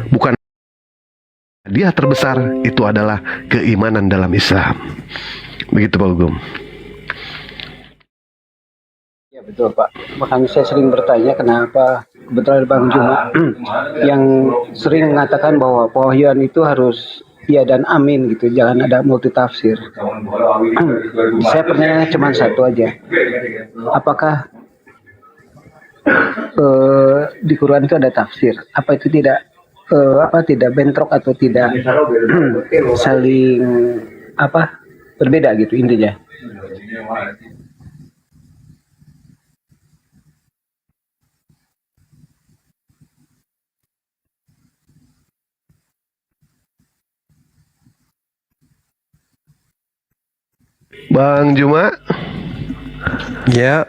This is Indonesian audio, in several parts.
Bukan hadiah terbesar itu adalah keimanan dalam Islam. Begitu Pak Gugum. Ya betul Pak. Makanya saya sering bertanya kenapa kebetulan Bang Juma yang sering mengatakan bahwa pewahyuan itu harus ya dan amin gitu, jangan ada multi tafsir. Saya pertanyaannya cuma satu aja. Apakah di Quran itu ada tafsir? Apa itu tidak bentrok atau tidak saling berbeda gitu intinya? Bang Juma, Ya,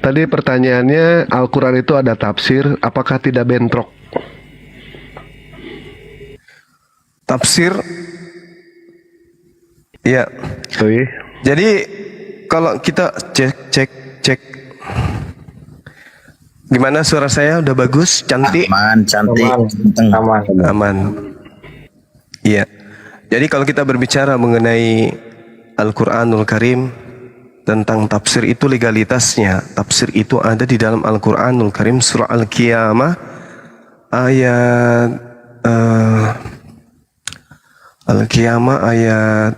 tadi pertanyaannya Al-Quran itu ada tafsir, apakah tidak bentrok? tafsir. Ya. Oke. Jadi kalau kita cek. Gimana suara saya? Udah bagus, cantik? Aman, cantik, Aman. Iya. Jadi kalau kita berbicara mengenai Al-Quranul Karim tentang tafsir itu legalitasnya. Tafsir itu ada di dalam Al-Quranul Karim surah Al-Qiyamah ayat Al-Qiyamah ayat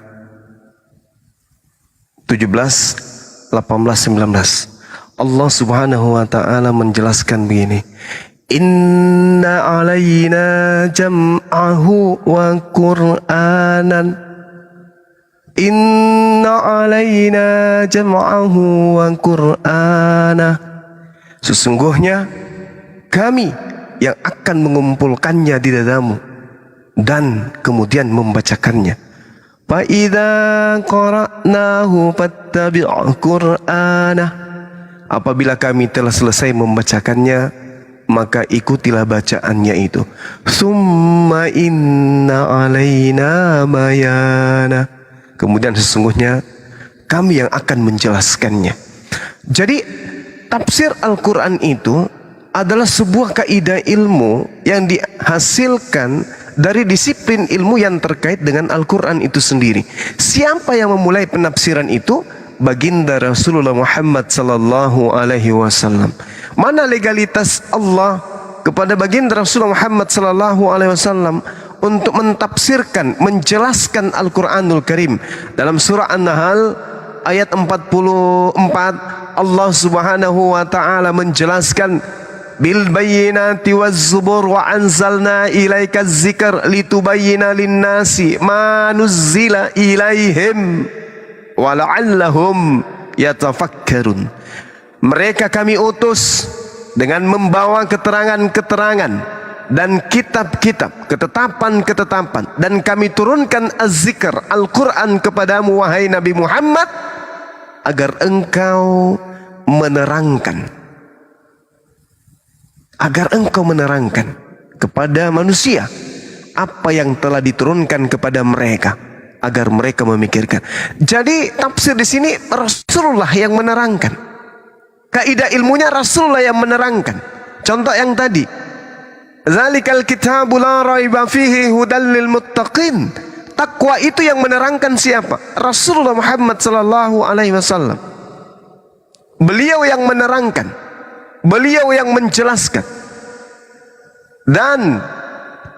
17, 18, 19. Allah Subhanahu wa taala menjelaskan begini. Inna alaina jam'ahu wa Qur'anan. Inna alaina jam'ahu wa Qur'ana. Sesungguhnya kami yang akan mengumpulkannya di dadamu dan kemudian membacakannya. Fa idza qara'nahu fattabi' Qur'ana. Apabila kami telah selesai membacakannya, maka ikutilah bacaannya itu. Summa inna alaina bayana. Kemudian sesungguhnya kami yang akan menjelaskannya. Jadi tafsir Al-Quran itu adalah sebuah kaidah ilmu yang dihasilkan dari disiplin ilmu yang terkait dengan Al-Quran itu sendiri. Siapa yang memulai penafsiran itu? Baginda Rasulullah Muhammad sallallahu alaihi wasallam. Mana legalitas Allah kepada baginda Rasulullah Muhammad sallallahu alaihi wasallam untuk mentafsirkan, menjelaskan Al-Quranul Karim? Dalam surah An-Nahl ayat 44 Allah Subhanahu wa taala menjelaskan bil bayyinati waz zubur wa anzalna ilaika dzikr litubayyana lin-nasi ma nuzzila ilaihim wa la'allahum yatafakkarun. Mereka kami utus dengan membawa keterangan-keterangan dan kitab-kitab, ketetapan-ketetapan, dan kami turunkan az-zikr, Al-Quran kepadamu wahai Nabi Muhammad agar engkau menerangkan, kepada manusia apa yang telah diturunkan kepada mereka agar mereka memikirkan. Jadi tafsir di sini Rasulullah yang menerangkan. Kaidah ilmunya Rasulullah yang menerangkan. Contoh yang tadi, zalikal kitabu la raiba fihi hudal lil muttaqin. Takwa itu yang menerangkan siapa? Rasulullah Muhammad sallallahu alaihi wasallam. Beliau yang menerangkan, beliau yang menjelaskan. Dan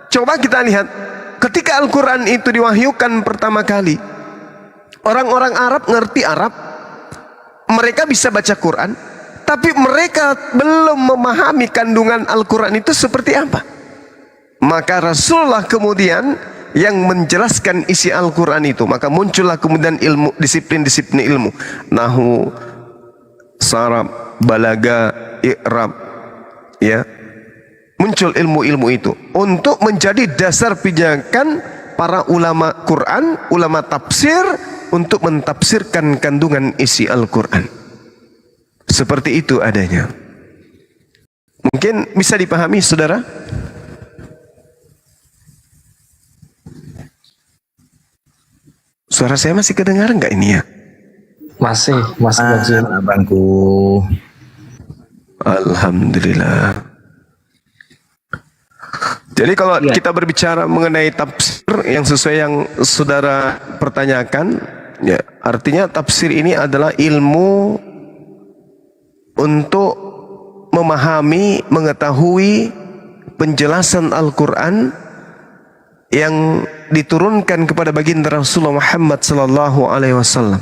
coba kita lihat, ketika Al-Quran itu diwahyukan pertama kali, orang-orang Arab ngerti Arab, mereka bisa baca Quran, tapi mereka belum memahami kandungan Al-Quran itu seperti apa. Maka Rasulullah kemudian yang menjelaskan isi Al-Quran itu. Maka muncullah kemudian ilmu, disiplin-disiplin ilmu, Nahwu, Sarab, Balaga, I'rab, ya. Muncul ilmu-ilmu itu untuk menjadi dasar pijakan para ulama Quran, ulama tafsir, untuk mentafsirkan kandungan isi Al-Quran. Seperti itu adanya. Mungkin bisa dipahami saudara? Suara saya masih kedengar nggak ini ya? Masih Bang. abangku. Alhamdulillah. Jadi kalau Iya. kita berbicara mengenai tafsir yang sesuai yang saudara pertanyakan, ya, artinya tafsir ini adalah ilmu untuk memahami, mengetahui penjelasan Al-Quran yang diturunkan kepada baginda Rasulullah Muhammad sallallahu alaihi wasallam.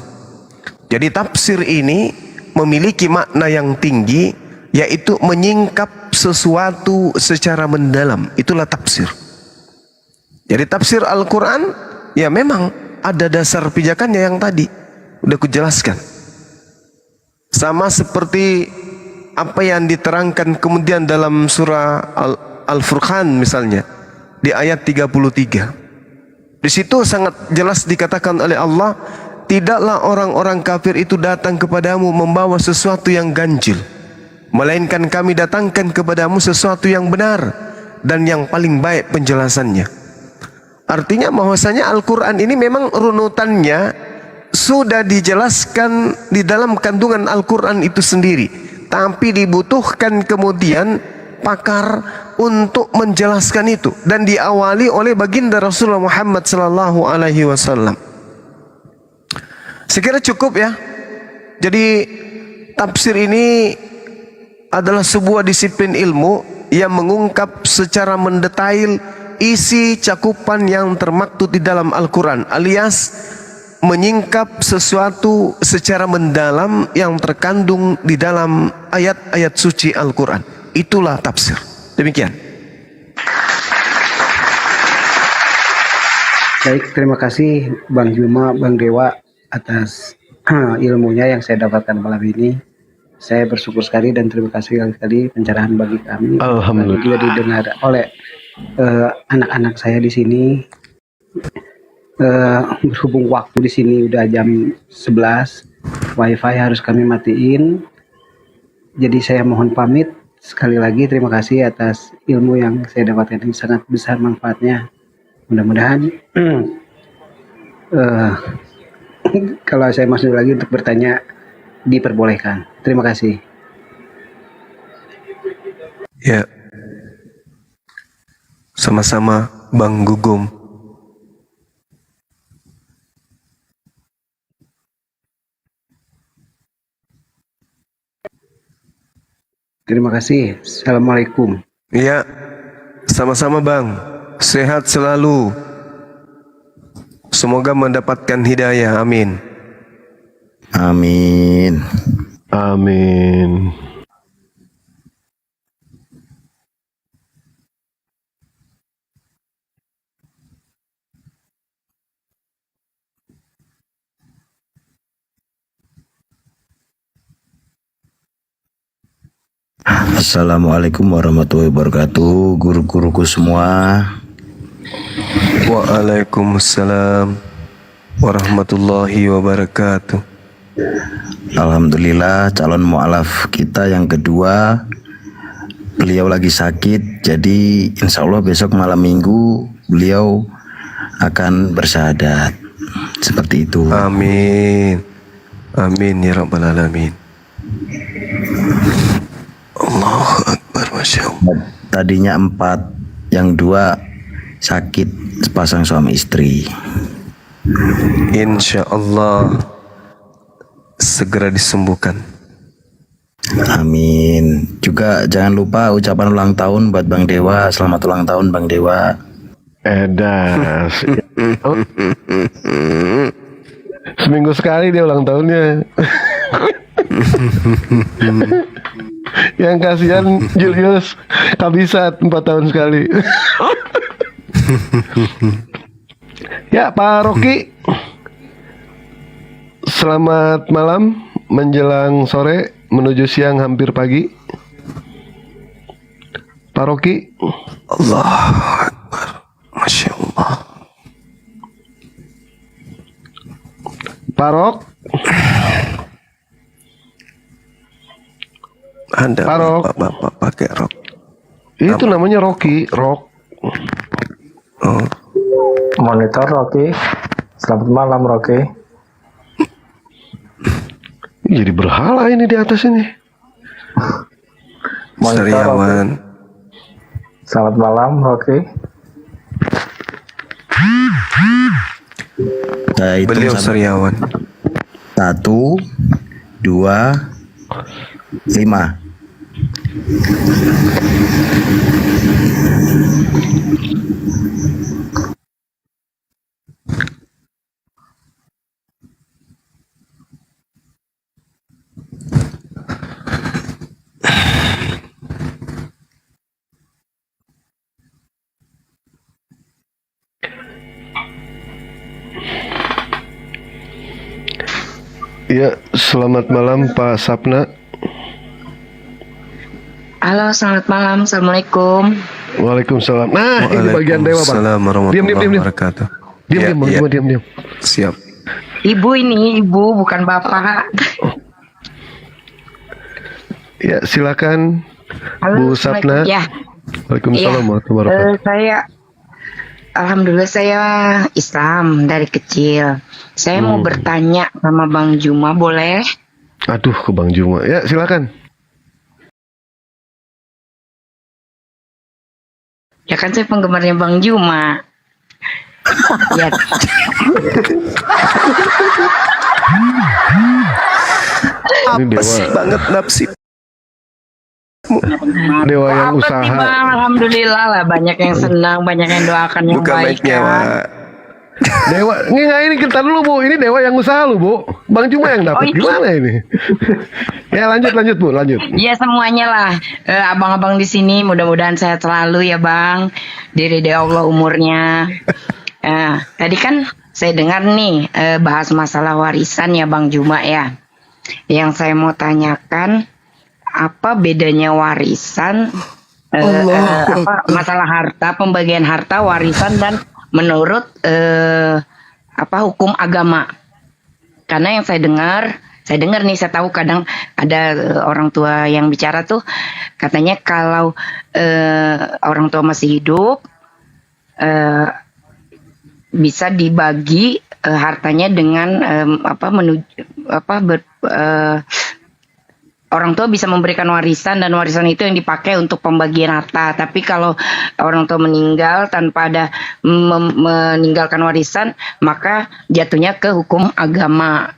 Jadi tafsir ini memiliki makna yang tinggi, yaitu menyingkap sesuatu secara mendalam. Itulah tafsir. Jadi tafsir Al-Quran ya memang ada dasar pijakannya yang tadi udah kujelaskan. Sama seperti apa yang diterangkan kemudian dalam surah Al-Furqan misalnya di ayat 33. Di situ sangat jelas dikatakan oleh Allah, tidaklah orang-orang kafir itu datang kepadamu membawa sesuatu yang ganjil, melainkan kami datangkan kepadamu sesuatu yang benar dan yang paling baik penjelasannya. Artinya bahwasanya Al-Quran ini memang runutannya sudah dijelaskan di dalam kandungan Al-Quran itu sendiri, tapi dibutuhkan kemudian pakar untuk menjelaskan itu, dan diawali oleh baginda Rasulullah Muhammad sallallahu alaihi wasallam. Sekira cukup ya. Jadi tafsir ini adalah sebuah disiplin ilmu yang mengungkap secara mendetail isi cakupan yang termaktub di dalam Al-Quran, alias menyingkap sesuatu secara mendalam yang terkandung di dalam ayat-ayat suci Al-Quran. Itulah tafsir. Demikian. Baik, terima kasih Bang Juma, Bang Dewa atas ilmunya yang saya dapatkan malam ini. Saya bersyukur sekali dan terima kasih sekali pencerahan bagi kami. Alhamdulillah. Juga didengar oleh anak-anak saya di sini. Berhubung waktu di sini udah jam 11, wifi harus kami matiin. Jadi saya mohon pamit. Sekali lagi terima kasih atas ilmu yang saya dapatkan, ini sangat besar manfaatnya. Mudah-mudahan kalau saya masuk lagi untuk bertanya diperbolehkan. Terima kasih. Ya. Sama-sama Bang Gugum. Terima kasih. Assalamualaikum. Ya. Sama-sama Bang. Sehat selalu. Semoga mendapatkan hidayah. Amin. Amin. Amin. Assalamualaikum warahmatullahi wabarakatuh, guru-guruku semua. Waalaikumsalam warahmatullahi wabarakatuh. Alhamdulillah, calon mu'alaf kita yang kedua, beliau lagi sakit, jadi insya Allah besok malam minggu beliau akan bersyahadat. Seperti itu. Amin. Amin ya rabbal alamin. Allahu Akbar, Masya Allah. Tadinya 4, yang 2 sakit, sepasang suami istri. Insya Allah segera disembuhkan. Amin. Juga jangan lupa ucapan ulang tahun buat Bang Dewa. Selamat ulang tahun Bang Dewa. Edas. Seminggu sekali dia ulang tahunnya. Yang kasihan Julius kabisat 4 tahun sekali. Ya Pak Rocky, selamat malam menjelang sore menuju siang hampir pagi. Pak Rocky. Allahu Akbar, Masya Allah. Pak Rok. Ada Pak Rok. bapak pakai rok. Itu namanya Rocky, Rok. Oh, Monitor Rocky. Selamat malam Rocky. Jadi berhala ini di atas ini. Monitor Rocky. Sariawan. Selamat malam, Rocky. Saya hitung Beliau sampai Sariawan. 1, 2, 5. Ya, selamat malam Pak Sapna. Halo, selamat malam. Assalamualaikum. Waalaikumsalam. Nah, ini bagian dewa, Bang. Waalaikumsalam warahmatullahi Diam. wabarakatuh. Diam, Ya, Bang. ya. Cuma diam. Siap. Ibu ini, ibu bukan bapak. Ya, silakan Bu Halo, Sapna. Ya, Waalaikumsalam Iya. warahmatullahi wabarakatuh. Alhamdulillah saya Islam dari kecil. Saya mau bertanya sama Bang Juma, boleh? Aduh, ke Bang Juma. Ya, silakan. Ya kan saya penggemarnya Bang Juma. Ya, Ini Apa sih dewa, banget nafsi? dewa yang apa sih usaha. Bang? Alhamdulillah lah, banyak yang senang, banyak yang doakan yang Bukan baik mic-nya, kan. Wak. Dewa, ini kita dulu Bu. Ini dewa yang usaha lu Bu. Bang Juma yang dapat. Oh, iya. Gimana ini? Ya lanjut Bu, lanjut. Ya semuanya lah, abang-abang di sini mudah-mudahan sehat selalu ya Bang, diridhoi Allah umurnya. Tadi kan saya dengar nih bahas masalah warisan ya Bang Juma ya. Yang saya mau tanyakan, apa bedanya warisan, masalah harta, pembagian harta, warisan dan menurut hukum agama? Karena yang saya dengar nih, saya tahu kadang ada orang tua yang bicara tuh, katanya kalau orang tua masih hidup bisa dibagi hartanya dengan orang tua bisa memberikan warisan dan warisan itu yang dipakai untuk pembagian harta. Tapi kalau orang tua meninggal tanpa ada meninggalkan warisan, maka jatuhnya ke hukum agama.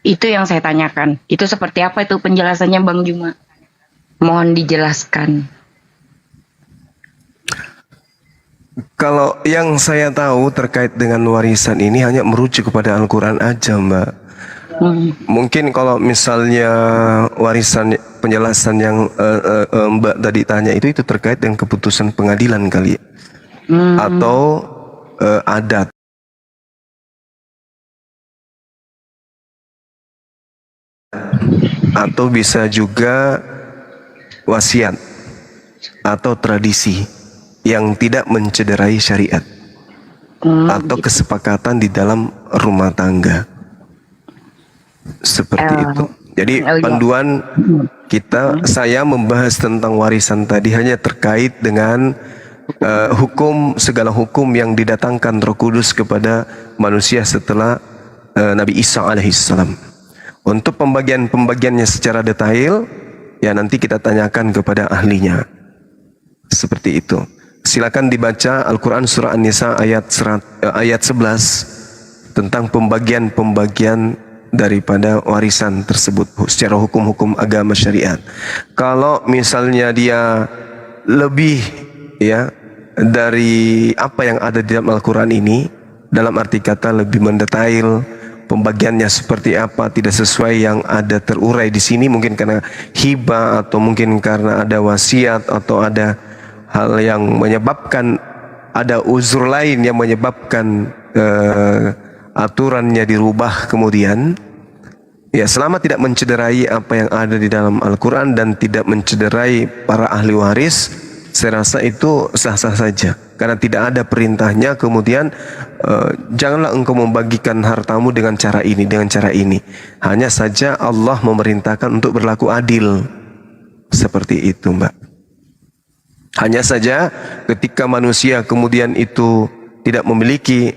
Itu yang saya tanyakan. Itu seperti apa itu penjelasannya Bang Juma? Mohon dijelaskan. Kalau yang saya tahu terkait dengan warisan ini hanya merujuk kepada Al-Quran aja, Mbak. Mungkin kalau misalnya warisan penjelasan yang Mbak tadi tanya itu terkait dengan keputusan pengadilan kali ya. Atau adat. Atau bisa juga wasiat atau tradisi yang tidak mencederai syariat atau kesepakatan di dalam rumah tangga. Seperti itu. Jadi panduan kita, saya membahas tentang warisan tadi hanya terkait dengan segala hukum yang didatangkan Roh Kudus kepada manusia setelah Nabi Isa alaihissalam. Untuk pembagiannya secara detail, ya nanti kita tanyakan kepada ahlinya. Seperti itu. Silakan dibaca Al-Quran surah An-Nisa ayat 11 tentang pembagian daripada warisan tersebut secara hukum-hukum agama syariat. Kalau misalnya dia lebih ya dari apa yang ada di dalam Al-Quran ini, dalam arti kata lebih mendetail pembagiannya seperti apa, tidak sesuai yang ada terurai di sini, mungkin karena hibah atau mungkin karena ada wasiat atau ada hal yang menyebabkan, ada uzur lain yang menyebabkan aturannya dirubah kemudian, ya selama tidak mencederai apa yang ada di dalam Al-Quran dan tidak mencederai para ahli waris, saya rasa itu sah-sah saja. Karena tidak ada perintahnya kemudian janganlah engkau membagikan hartamu dengan cara ini, dengan cara ini. Hanya saja Allah memerintahkan untuk berlaku adil. Seperti itu, Mbak. Hanya saja ketika manusia kemudian itu tidak memiliki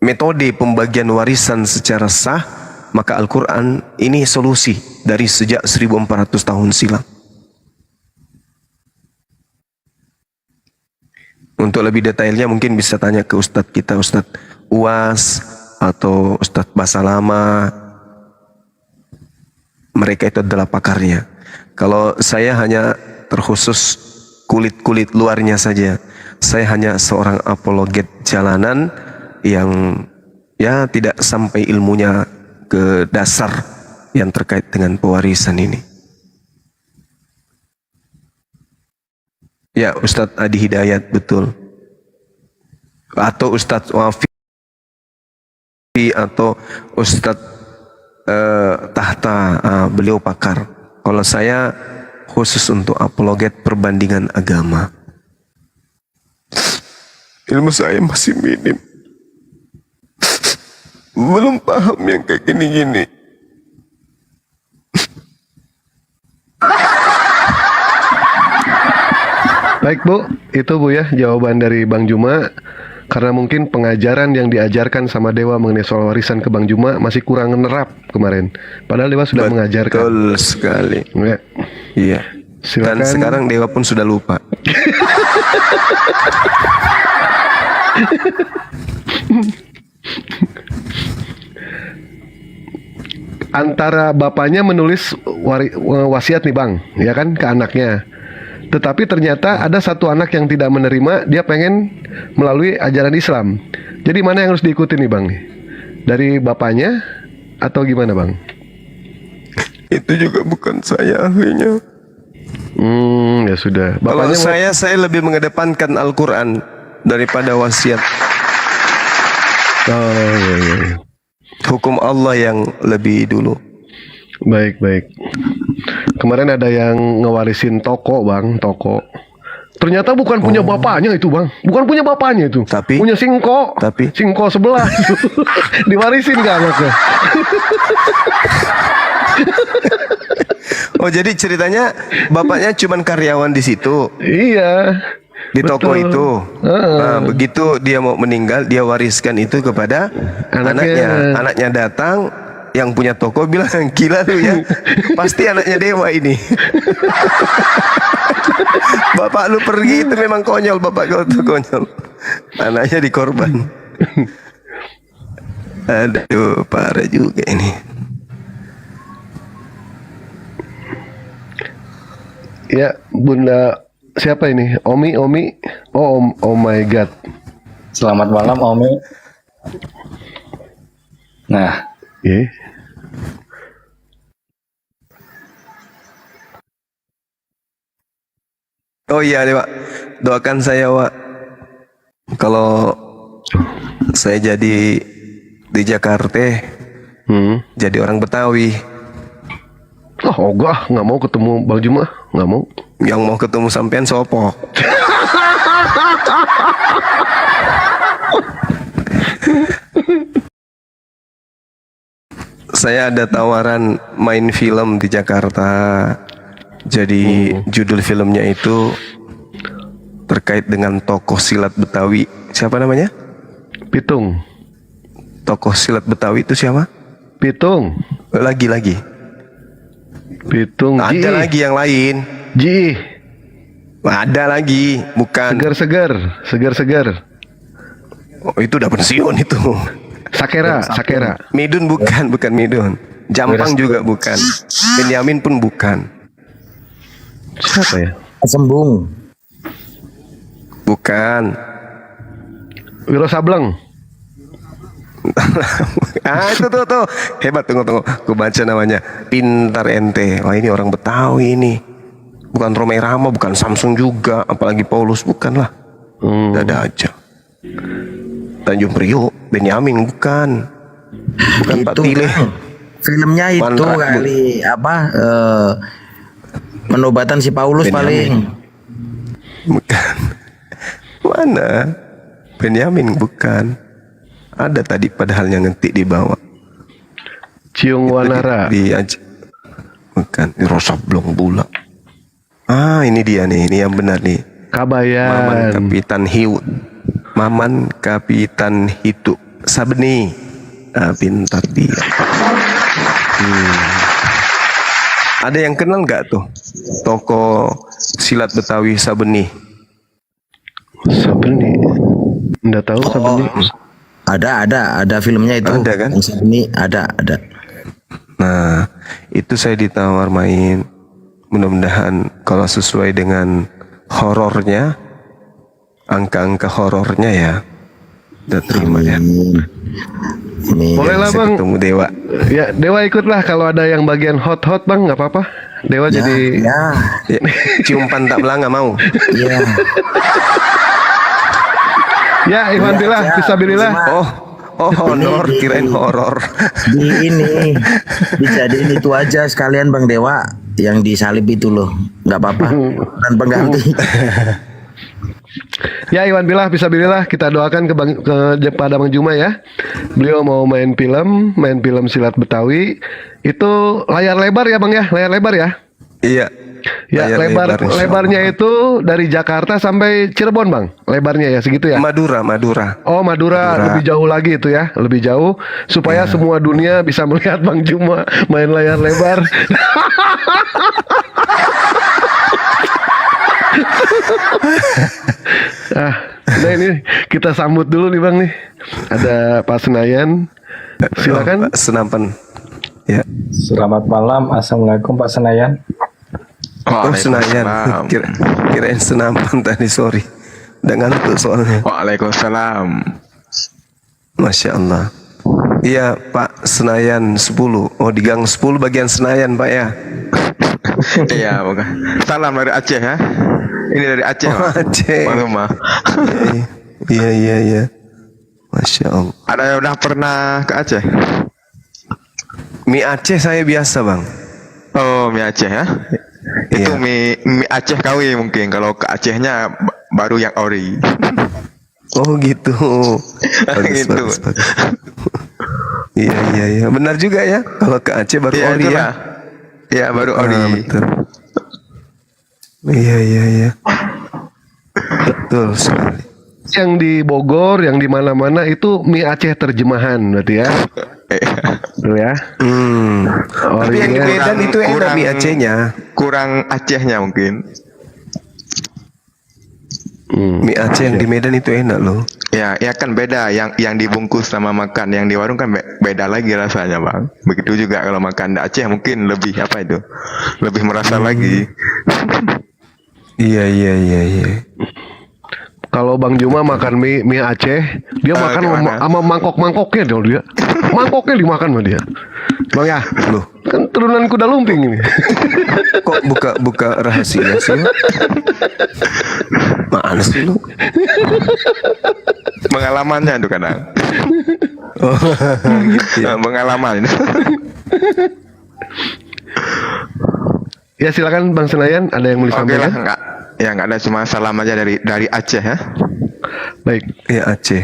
metode pembagian warisan secara sah, maka Al-Quran ini solusi dari sejak 1400 tahun silam. Untuk lebih detailnya mungkin bisa tanya ke Ustadz kita, Ustadz Uwas atau Ustadz Basalama. Mereka itu adalah pakarnya. Kalau saya hanya terkhusus kulit-kulit luarnya saja. Saya hanya seorang apologet jalanan yang ya tidak sampai ilmunya ke dasar yang terkait dengan pewarisan ini. Ya, Ustadz Adi Hidayat, betul. Atau Ustadz Wafi atau Ustadz Tahta, beliau pakar. Kalau saya khusus untuk apologet perbandingan agama. Ilmu saya masih minim. Belum paham yang kayak gini-gini. Baik Bu, itu Bu ya jawaban dari Bang Juma. Karena mungkin pengajaran yang diajarkan sama Dewa mengenai soal warisan ke Bang Juma masih kurang nerap kemarin. Padahal Dewa sudah mengajarkan. Betul sekali. Ya. Iya. Silakan. Dan sekarang Dewa pun sudah lupa. Antara bapaknya menulis wasiat nih Bang, ya kan, ke anaknya. Tetapi ternyata ada satu anak yang tidak menerima, dia pengen melalui ajaran Islam. Jadi mana yang harus diikuti nih Bang? Dari bapaknya atau gimana Bang? Itu juga bukan saya ahlinya. Ya sudah. Kalau Bapaknya saya lebih mengedepankan Al-Quran daripada wasiat. Oh iya, iya. Hukum Allah yang lebih dulu. Baik, baik. Kemarin ada yang ngewarisin toko Bang, toko. Ternyata bukan punya bapaknya itu Bang, bukan punya bapaknya itu. Tapi? Punya singko. Tapi? Singko sebelah itu. Diwarisin ke anaknya. Oh, jadi ceritanya bapaknya cuman karyawan di situ, Iya. di toko betul. itu. Nah, begitu dia mau meninggal, dia wariskan itu kepada Anaknya. Anaknya datang, yang punya toko bilang, gila tuh ya, pasti anaknya Dewa ini. Bapak lu pergi itu memang konyol, bapak kau tuh konyol. Anaknya dikorban. Aduh, parah juga ini. Ya, Bunda siapa ini? Omi. Oh my God. Selamat malam Omi. Nah, Iya. Oh iya deh Pak, doakan saya Pak. Kalau saya jadi di Jakarta, jadi orang Betawi. Oh enggak, nggak mau ketemu Bang Juma, nggak mau. Yang mau ketemu sampean sopo? Saya ada tawaran main film di Jakarta. Jadi judul filmnya itu terkait dengan tokoh silat Betawi. Siapa namanya? Pitung. Tokoh silat Betawi itu siapa? Pitung. Lagi-lagi. Pitung. Ada lagi yang lain. Ji. Ada lagi, bukan. Segar. Oh, itu udah pensiun itu. Sakera. Midun bukan Midun. Jampang juga bukan. Benyamin pun bukan. Siapa ya? Sembung. Bukan. Wiro Sableng. Itu tuh. Hebat, tunggu. Aku baca namanya. Pintar ente. Wah, ini orang Betawi ini. Bukan Romai Rama, bukan Samsung juga, apalagi Paulus, bukan lah. Ada aja. Tanjung Priok, Benyamin bukan Pak Itu Tile. kan filmnya itu Mantra. kali apa penobatan si Paulus Benyamin. paling. Bukan. Mana? Benyamin bukan. Ada tadi padahal yang ngetik di bawah. Ciung Wanara. Bukan, di Rosablong Bulak. Ini dia nih, ini yang benar nih. Maman Kabayan. Kapitan Hitu Sabeni. Pintar dia. Ada yang kenal nggak tuh toko silat Betawi Sabeni? Sabeni. Nggak tahu Sabeni. Ada filmnya itu. Ada kan? Yang ini ada. Nah, itu saya ditawar main. Mudah-mudahan kalau sesuai dengan horornya, angka-angka horornya ya, udah terima ya. Ini Boleh lah Bisa bang. ketemu Dewa. Ya Dewa ikutlah kalau ada yang bagian hot bang, nggak apa-apa. Dewa jadi Ya, cium pantat belang nggak mau. ya. ya Iwan Billah, Ya, fisabilillah. Oh, honor, kirain horor. Di ini dijadiin itu aja sekalian Bang Dewa yang disalib itu loh, nggak apa-apa dan pengganti. Ya Iwan Billah, fisabilillah, kita doakan kepada Bang Juma ya. Beliau mau main film silat Betawi. Itu layar lebar ya Bang ya, layar lebar ya. Iya. Ya Layar lebar, insya Allah. lebarnya itu dari Jakarta sampai Cirebon Bang, lebarnya ya segitu ya. Madura. Oh Madura, lebih jauh lagi itu ya, lebih jauh supaya semua dunia bisa melihat Bang Juma main layar lebar. Nah ini kita sambut dulu nih Bang nih. Ada Pak Senayan. Silakan. Pak Senapan. Ya. Selamat malam. Assalamualaikum Pak Senayan. Oh Senayan. Kirain Senapan tadi, sorry. Udah ngantuk soalnya. Waalaikumsalam. Masya Allah. Iya Pak, Senayan 10. Oh di Gang 10 bagian Senayan Pak ya. Iya, bukan. Salam dari Aceh ya. Ini dari Aceh. Oh, Pak. Aceh. Bang Rumah. Iya. Masya Allah. Ada yang udah pernah ke Aceh? Mie Aceh saya biasa Bang. Oh, mie Aceh ya. Itu Iya. mie Aceh KW mungkin. Kalau ke Acehnya baru yang ori. Oh gitu. Bagus, Gitu. bagus. Iya. Benar juga ya. Kalau ke Aceh baru Iya, ori ya. itulah. Iya, baru ori. Betul. Iya. Betul sekali. Yang di Bogor, yang di mana-mana itu mie Aceh terjemahan berarti ya. Tuh ya. Tapi yang di Medan itu enak mie Acehnya. Kurang Acehnya mungkin. Mie Aceh yang di Medan itu enak loh. Ya kan beda. Yang dibungkus sama makan yang di warung kan beda lagi rasanya bang. Begitu juga kalau makan di Aceh mungkin lebih apa itu? Lebih merasa lagi. Iya. Kalau Bang Juma makan mie Aceh, dia makan gimana? sama mangkok-mangkoknya dia. Mangkoknya dimakan sama dia. Bang ya, Loh, kan turunan kuda lumping ini. kok buka rahasia sih? Mana sih lu? Pengalamannya itu kadang. Oh, gitu ya. Pengalaman. Ya silakan Bang Senayan, ada yang mau Oke lah, disampaikan? nggak ada, cuma salam aja dari Aceh ya. Baik. Iya Aceh.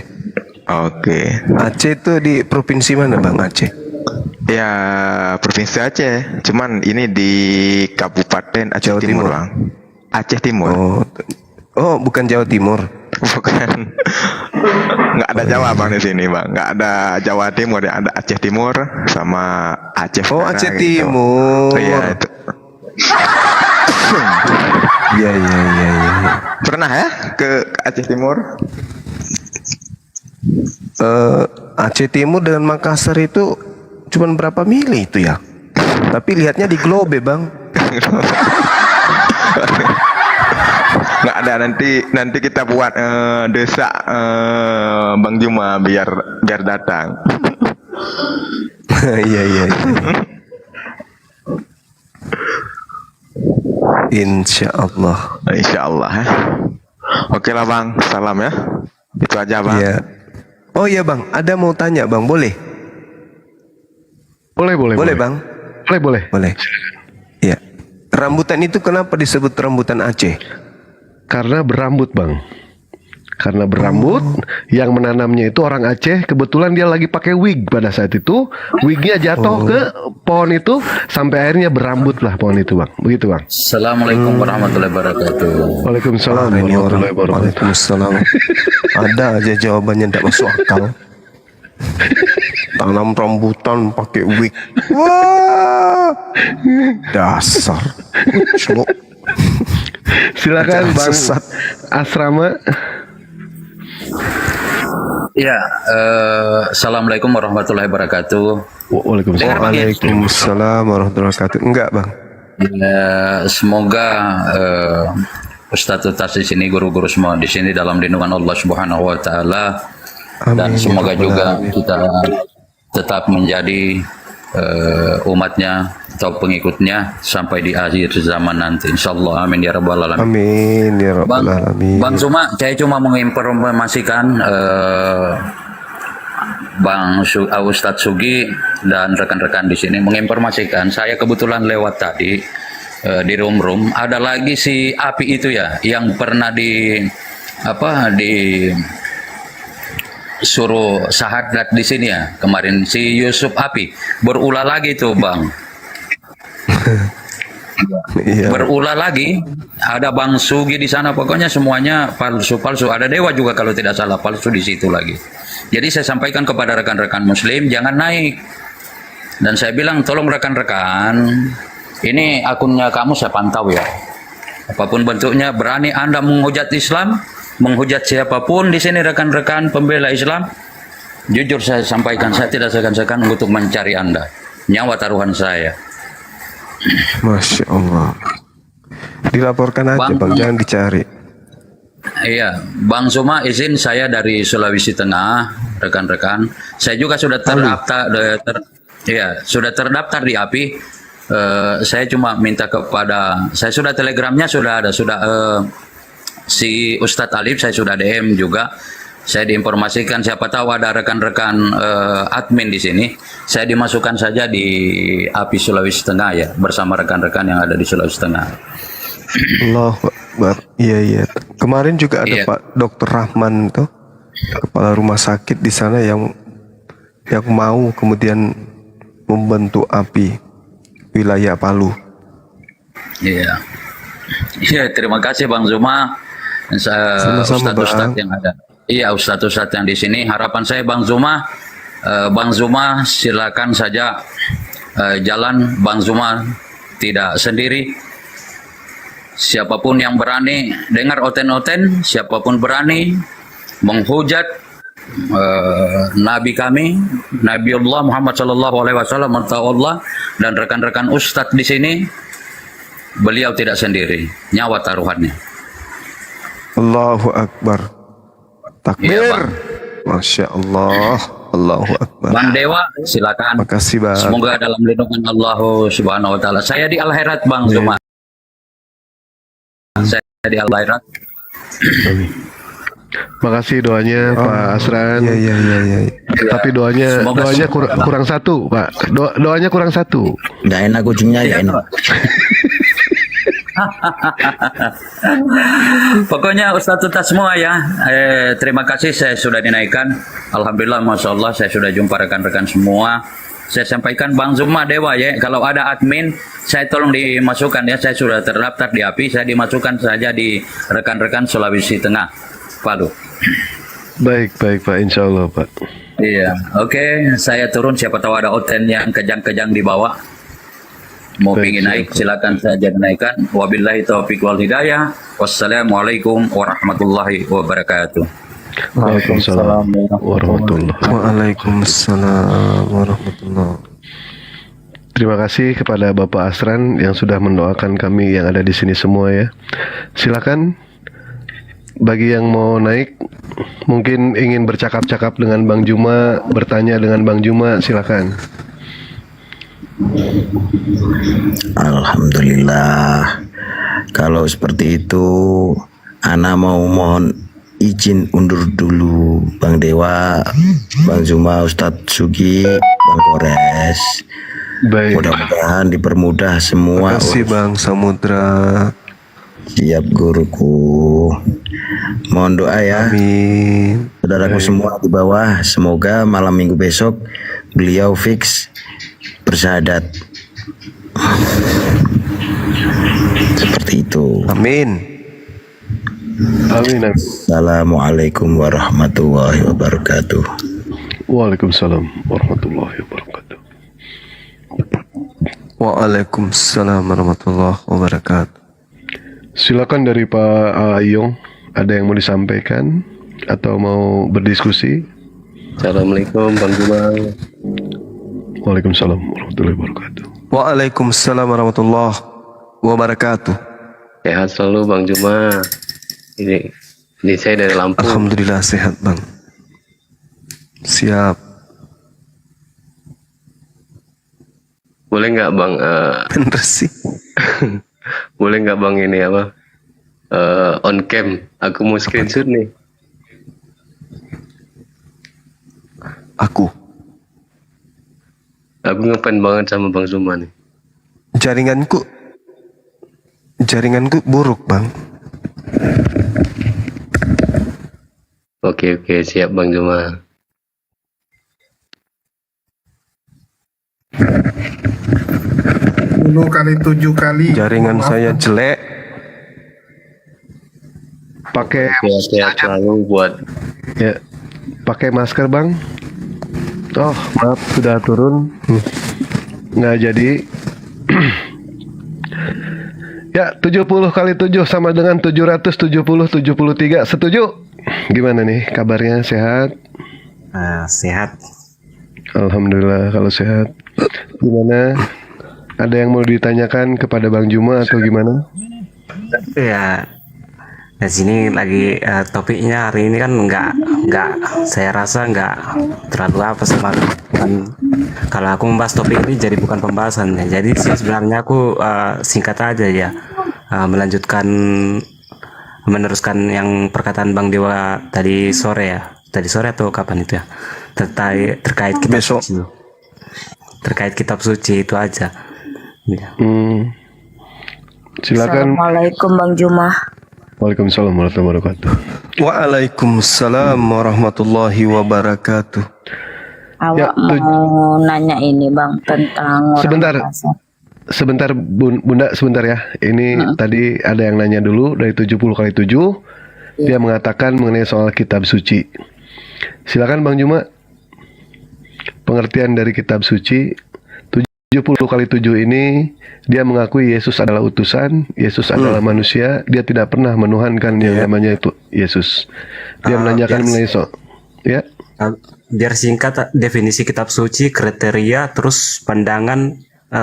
Oke. Aceh itu di provinsi mana Bang Aceh? Ya provinsi Aceh, cuman ini di Kabupaten Aceh Jawa Timur Timur. bang. Aceh Timur. Oh, bukan Jawa Timur. Bukan. Nggak ada Jawa bang di sini bang. Nggak ada Jawa Timur, ya ada Aceh Timur sama Aceh. Oh, Utara Aceh gitu. Timur. Iya itu. Iya. Pernah ya ke Aceh Timur? Aceh Timur dengan Makassar itu cuman berapa mili itu ya? Tapi lihatnya di Globe Bang. Nggak ada, nanti kita buat desa Bang Juma biar datang. Iya. Insya Allah. Insya Allah ya. Oke lah bang, salam ya. Itu aja bang. Iya. Oh iya Bang, ada mau tanya Bang, boleh? Boleh Bang? Boleh. Boleh. Iya. Rambutan itu kenapa disebut rambutan Aceh? Karena berambut Bang. Karena berambut, yang menanamnya itu orang Aceh. Kebetulan dia lagi pakai wig pada saat itu. Wignya jatuh ke pohon itu sampai akhirnya berambut lah pohon itu Bang. Begitu Bang. Assalamualaikum warahmatullahi wabarakatuh. Waalaikumsalam Ini orang warahmatullahi wabarakatuh. Waalaikumsalam. Ada aja jawabannya tidak masuk akal. Tanam rambutan pakai wig. Wah. Dasar. Cuk. Silakan Jangan Bang sesat. Asrama. Ya, assalamualaikum warahmatullahi wabarakatuh. Waalaikumsalam. Waalaikumsalam warahmatullahi wabarakatuh. Enggak, Bang. Ya, semoga Ustadz Ustadz di sini, guru-guru semua di sini dalam lindungan Allah Subhanahu Wa Taala, dan Amin, ya semoga Rabbal juga Alamin. kita tetap menjadi umatnya atau pengikutnya sampai di akhir zaman nanti. Insyaallah, amin ya rabbal alamin. Amin ya Bang, Rabbal Alamin. Bang Zuma, saya cuma menginformasikan Ustadz Sugi dan rekan-rekan di sini menginformasikan, saya kebetulan lewat tadi di room ada lagi si Api itu ya, yang pernah di suruh syahadat di sini ya kemarin, si Yusuf Api berulah lagi tuh Bang. Iya. Berulah lagi, ada Bang Sugi di sana, pokoknya semuanya palsu. Ada Dewa juga kalau tidak salah palsu di situ lagi. Jadi saya sampaikan kepada rekan-rekan Muslim jangan naik. Dan saya bilang tolong rekan-rekan, ini akunnya kamu saya pantau ya. Apapun bentuknya, berani Anda menghujat Islam, menghujat siapapun di sini rekan-rekan pembela Islam, jujur saya sampaikan, saya tidak segan-segan untuk mencari Anda. Nyawa taruhan saya. Masya Allah. Dilaporkan aja, Bang, jangan dicari. Iya, Bang Zuma izin, saya dari Sulawesi Tengah, rekan-rekan. Saya juga sudah terdaftar, sudah terdaftar di API. Saya cuma minta kepada, saya sudah telegramnya sudah ada, si Ustadz Alif saya sudah DM juga. Saya diinformasikan, siapa tahu ada rekan-rekan admin di sini, saya dimasukkan saja di API Sulawesi Tengah ya, bersama rekan-rekan yang ada di Sulawesi Tengah. Allahu Akbar. Iya. Kemarin juga ada Iya. Pak Dr. Rahman tuh, kepala rumah sakit di sana yang mau kemudian membentuk API wilayah Palu. Iya. Iya, terima kasih Bang Zuma. Sama-sama, Ustadz-ustadz Bang. yang ada. Iya, ustadz-ustadz yang di sini. Harapan saya Bang Zuma, silakan saja jalan. Bang Zuma tidak sendiri. Siapapun yang berani dengar oten-oten, siapapun berani menghujat Nabi kami, Nabiullah Muhammad Sallallahu Alaihi Wasallam, Allah dan rekan-rekan ustadz di sini, beliau tidak sendiri, nyawa taruhannya. Allahu Akbar. Takbir. Iya, Bang. Masya Allah. Allahu Akbar. Bang Dewa, silakan. Makasih, Bang. Semoga dalam lindungan Allah Subhanahu Wa Taala. Saya di Al-Khairat Bang Zuma. Saya di Al-Khairat. Makasih doanya Pak Asran. Iya. Tapi doanya Semoga kurang satu, Pak. Doanya kurang satu. Nggak enak kucingnya ya enak. Pokoknya Ustadz semua ya, terima kasih saya sudah dinaikkan. Alhamdulillah, Masya Allah, saya sudah jumpa rekan-rekan semua. Saya sampaikan Bang Zuma Dewa ya, kalau ada admin saya tolong dimasukkan ya, saya sudah terdaftar di API, saya dimasukkan saja di rekan-rekan Sulawesi Tengah, Palu. Baik Pak, Insya Allah Pak. Iya, oke, saya turun, siapa tahu ada oten yang kejang-kejang di bawah. Mau Baik, pingin naik, silakan saja naikkan. Wabillahi taufiq wal hidayah. Wassalamualaikum warahmatullahi wabarakatuh. Waalaikumsalam warahmatullahi. Waalaikumsalam warahmatullahi. Terima kasih kepada Bapak Asran yang sudah mendoakan kami yang ada di sini semua ya. Silakan bagi yang mau naik, mungkin ingin bercakap-cakap dengan Bang Juma, bertanya dengan Bang Juma, silakan. Alhamdulillah. Kalau seperti itu, Ana mau mohon izin undur dulu Bang Dewa, Bang Zuma, Ustadz Sugi, Bang Kores. Baik. Mudah-mudahan dipermudah semua. Makasih Bang Samudra. Siap guruku. Mohon doa ya. Amin. Saudaraku semua di bawah, semoga malam minggu besok beliau fix bersyahadat. Seperti itu. Amin. Amin. Assalamualaikum warahmatullahi wabarakatuh. Waalaikumsalam warahmatullahi wabarakatuh. Waalaikumsalam warahmatullahi wabarakatuh. Silakan dari Pak Ayong, ada yang mau disampaikan atau mau berdiskusi? Assalamualaikum Bang Juma. Waalaikumsalam warahmatullahi wabarakatuh. Waalaikumsalam warahmatullahi wabarakatuh. Sehat selalu Bang Juma. Ini saya dari Lampung. Alhamdulillah sehat Bang. Siap. Boleh nggak Bang? Bener sih. Boleh nggak Bang ini apa? On cam. Aku mau screenshot nih. Aku ngefans banget sama Bang Zuma nih. Jaringanku buruk Bang. Oke, siap Bang Zuma. 10 kali 7 kali. Jaringan saya jelek. Pakai Sehat selalu buat ya, pakai masker Bang. Oh maaf sudah turun, nggak jadi. Ya 70 kali 7 sama dengan 773. Setuju? Gimana nih kabarnya, sehat? Sehat. Alhamdulillah kalau sehat. Gimana? Ada yang mau ditanyakan kepada Bang Juma atau gimana? Ya, di sini lagi topiknya hari ini kan nggak saya rasa nggak terlalu apa sama kan. Kalau aku membahas topik ini jadi bukan pembahasan ya. Jadi sih sebenarnya aku singkat aja ya, meneruskan yang perkataan Bang Dewa tadi sore ya. Tadi sore atau kapan itu ya? Terkait kitab suci. Terkait kitab suci itu aja. Ya. Silakan. Assalamualaikum Bang Juma. Waalaikumsalam warahmatullahi wabarakatuh. Waalaikumsalam warahmatullahi wabarakatuh. Awak mau nanya ini Bang tentang orang Sebentar Bunda, sebentar ya. Ini tadi ada yang nanya dulu dari 70 kali 7. Dia mengatakan mengenai soal kitab suci. Silakan Bang Juma. Pengertian dari kitab suci 70 kali 7 ini, dia mengakui Yesus adalah utusan, Yesus adalah manusia, dia tidak pernah menuhankan yang namanya itu Yesus. Dia menanyakan mengenai ya. Biar singkat, definisi kitab suci, kriteria, terus pandangan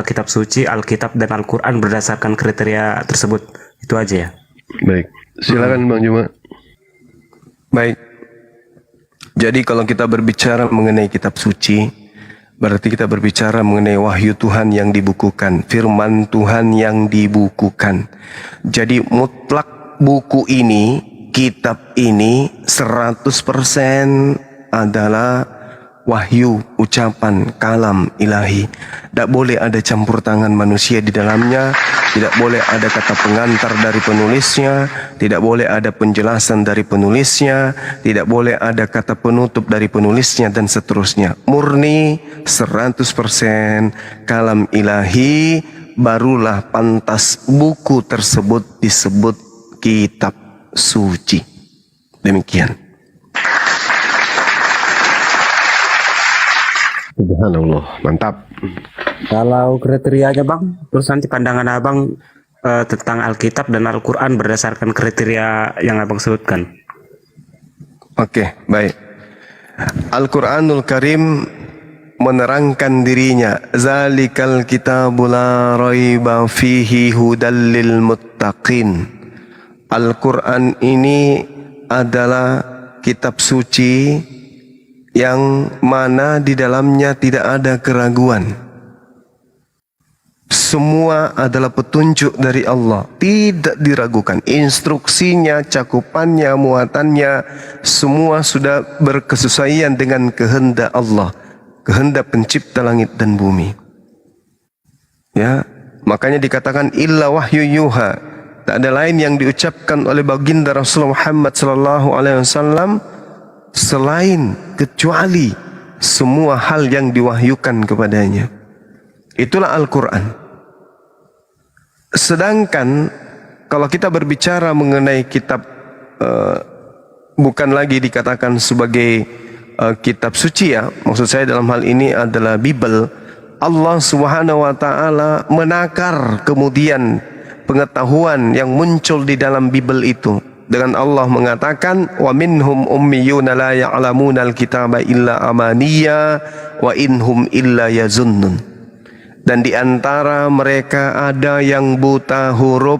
kitab suci, Alkitab dan Al-Quran berdasarkan kriteria tersebut. Itu aja ya. Baik, silakan Bang Juma. Baik. Jadi kalau kita berbicara mengenai kitab suci, berarti kita berbicara mengenai wahyu Tuhan yang dibukukan, firman Tuhan yang dibukukan. Jadi mutlak buku ini, kitab ini 100% adalah wahyu, ucapan, kalam ilahi. Tidak boleh ada campur tangan manusia di dalamnya, tidak boleh ada kata pengantar dari penulisnya, tidak boleh ada penjelasan dari penulisnya, tidak boleh ada kata penutup dari penulisnya, dan seterusnya. Murni 100% kalam ilahi, barulah pantas buku tersebut disebut kitab suci. Demikian. Subhanallah, mantap. Kalau kriterianya Bang, terus nanti pandangan Abang tentang Alkitab dan Al-Quran berdasarkan kriteria yang Abang sebutkan. Oke, baik. Al-Quranul Karim menerangkan dirinya, zalikal kitabul la raiba fihi hudal lil muttaqin. Al-Quran ini adalah kitab suci yang mana di dalamnya tidak ada keraguan. Semua adalah petunjuk dari Allah, tidak diragukan. Instruksinya, cakupannya, muatannya, semua sudah berkesesuaian dengan kehendak Allah, kehendak pencipta langit dan bumi. Ya, makanya dikatakan illa wahyu yuha. Tak ada lain yang diucapkan oleh baginda Rasulullah Muhammad SAW selain kecuali semua hal yang diwahyukan kepadanya. Itulah Al-Quran. Sedangkan kalau kita berbicara mengenai kitab bukan lagi dikatakan sebagai kitab suci ya, maksud saya dalam hal ini adalah Bible. Allah Subhanahu wa taala menakar kemudian pengetahuan yang muncul di dalam Bible itu dengan Allah mengatakan wa minhum ummiyuna la ya'lamuna al-kitaba illa amaniya wa inhum illa yazunnun. Dan di antara mereka ada yang buta huruf,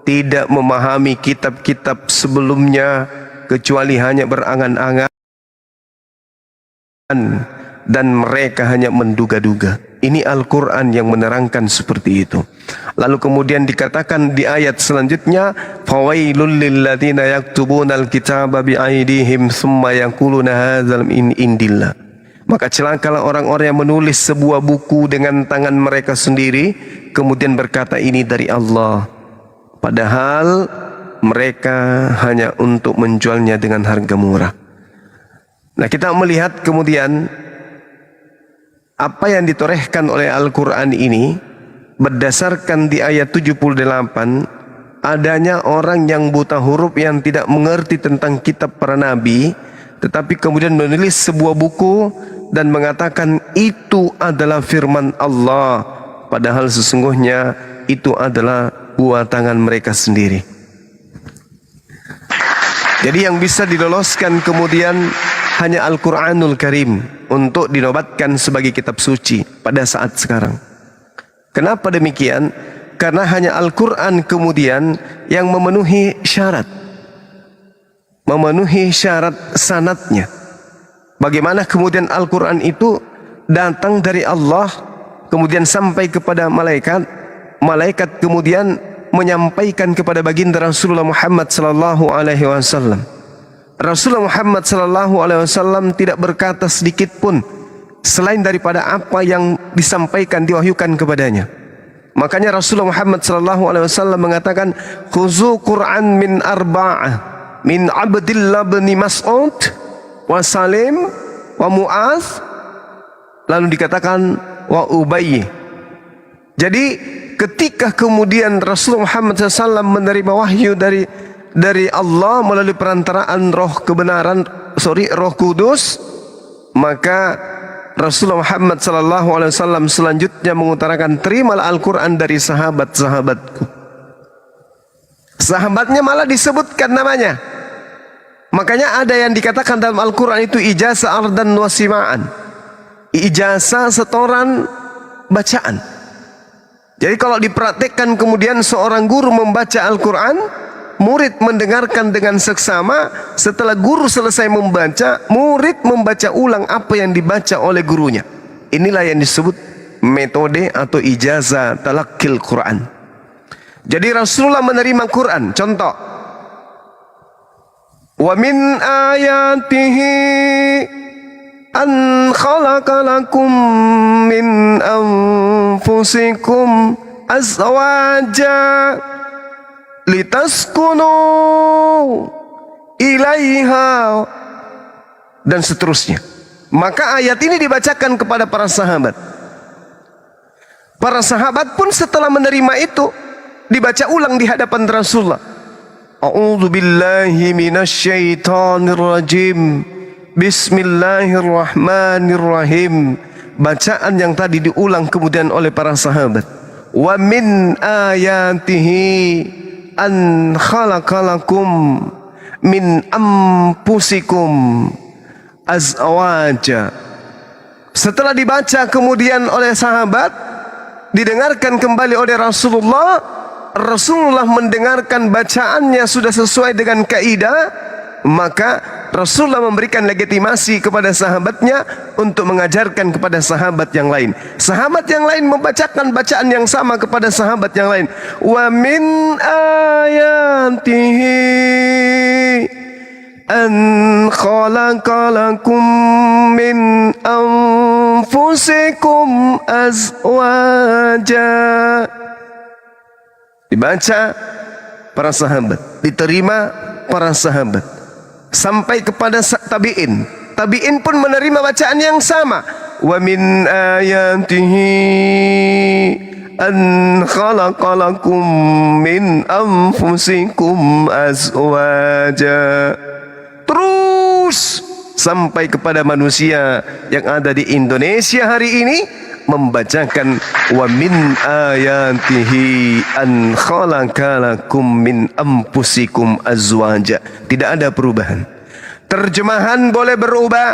tidak memahami kitab-kitab sebelumnya kecuali hanya berangan-angan, dan mereka hanya menduga-duga. Ini Al-Quran yang menerangkan seperti itu. Lalu kemudian dikatakan di ayat selanjutnya, fawailul lilladzina yaktubuna al-kitaba bi'aidihim thumma yaquluna hadzal min indillah. Maka celakalah orang-orang yang menulis sebuah buku dengan tangan mereka sendiri, kemudian berkata ini dari Allah, padahal mereka hanya untuk menjualnya dengan harga murah. Nah, kita melihat kemudian apa yang ditorehkan oleh Al-Quran ini berdasarkan di ayat 78, adanya orang yang buta huruf yang tidak mengerti tentang kitab para nabi, tetapi kemudian menulis sebuah buku dan mengatakan itu adalah firman Allah, padahal sesungguhnya itu adalah buah tangan mereka sendiri. Jadi yang bisa diloloskan kemudian hanya Al-Quranul Karim untuk dinobatkan sebagai kitab suci pada saat sekarang. Kenapa demikian? Karena hanya Al-Quran kemudian yang memenuhi syarat sanadnya. Bagaimana kemudian Al-Quran itu datang dari Allah kemudian sampai kepada malaikat, malaikat kemudian menyampaikan kepada baginda Rasulullah Muhammad sallallahu alaihi wasallam. Rasulullah Muhammad sallallahu alaihi wasallam tidak berkata sedikit pun selain daripada apa yang disampaikan, diwahyukan kepadanya. Makanya Rasulullah Muhammad sallallahu alaihi wasallam mengatakan, khuzu Qur'an min arba'ah, min Abdillah bin Mas'ud wa Salim wa Mu'adz, lalu dikatakan wa Ubay. Jadi ketika kemudian Rasulullah Muhammad SAW menerima wahyu dari Allah melalui perantaraan roh kebenaran, roh kudus, maka Rasulullah Muhammad SAW selanjutnya mengutarakan, terimalah Al-Quran dari sahabat-sahabatku. Sahabatnya malah disebutkan namanya. Makanya ada yang dikatakan dalam Al-Quran itu ijazah ardan wasima'an, ijazah setoran bacaan. Jadi kalau dipraktekkan kemudian seorang guru membaca Al-Quran, murid mendengarkan dengan seksama, setelah guru selesai membaca, murid membaca ulang apa yang dibaca oleh gurunya. Inilah yang disebut metode atau ijazah talaqqil Quran. Jadi Rasulullah menerima Quran. Contoh, wa min ayatihi an khalaqa lakum min anfusikum azwaja litaskunu ilaiha, dan seterusnya. Maka ayat ini dibacakan kepada para sahabat. Para sahabat pun setelah menerima itu dibaca ulang di hadapan Rasulullah. A'udzu billahi minasyaitonir rajim. Bismillahirrahmanirrahim. Bacaan yang tadi diulang kemudian oleh para sahabat. Wa min ayatihi an khalaqalakum min anfusikum azwaja. Setelah dibaca kemudian oleh sahabat, didengarkan kembali oleh Rasulullah. Rasulullah mendengarkan bacaannya sudah sesuai dengan kaidah, maka Rasulullah memberikan legitimasi kepada sahabatnya untuk mengajarkan kepada sahabat yang lain. Sahabat yang lain membacakan bacaan yang sama kepada sahabat yang lain. Wa min ayatihi an khalaqalakum min anfusikum azwaja. Dibaca para sahabat, diterima para sahabat, sampai kepada tabi'in. Tabi'in pun menerima bacaan yang sama. Wa min ayatihi an khalaqalakum min anfusikum azwaja. Terus sampai kepada manusia yang ada di Indonesia hari ini, membacakan wa min ayatihi an khalaqalakum min anfusikum azwaja. Tidak ada perubahan. Terjemahan boleh berubah,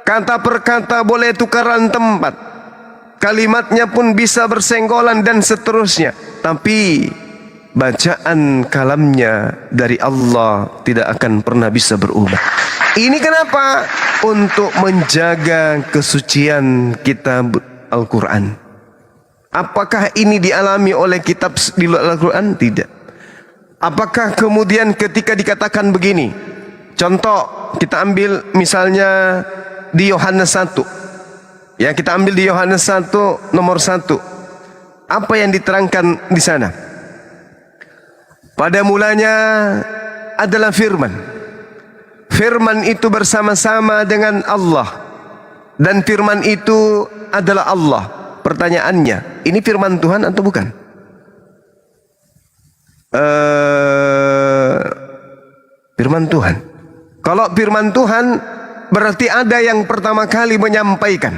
kata per kata boleh tukaran tempat, kalimatnya pun bisa bersenggolan dan seterusnya, tapi bacaan kalamnya dari Allah tidak akan pernah bisa berubah. Ini kenapa? Untuk menjaga kesucian kitab Al-Quran. Apakah ini dialami oleh kitab di luar Al-Quran? Tidak. Apakah kemudian ketika dikatakan begini, contoh kita ambil misalnya di Yohanes 1. Ya, kita ambil di Yohanes 1 nomor 1. Apa yang diterangkan di sana? Pada mulanya adalah firman. Firman itu bersama-sama dengan Allah, dan firman itu adalah Allah. Pertanyaannya, ini firman Tuhan atau bukan? Firman Tuhan. Kalau firman Tuhan berarti ada yang pertama kali menyampaikan.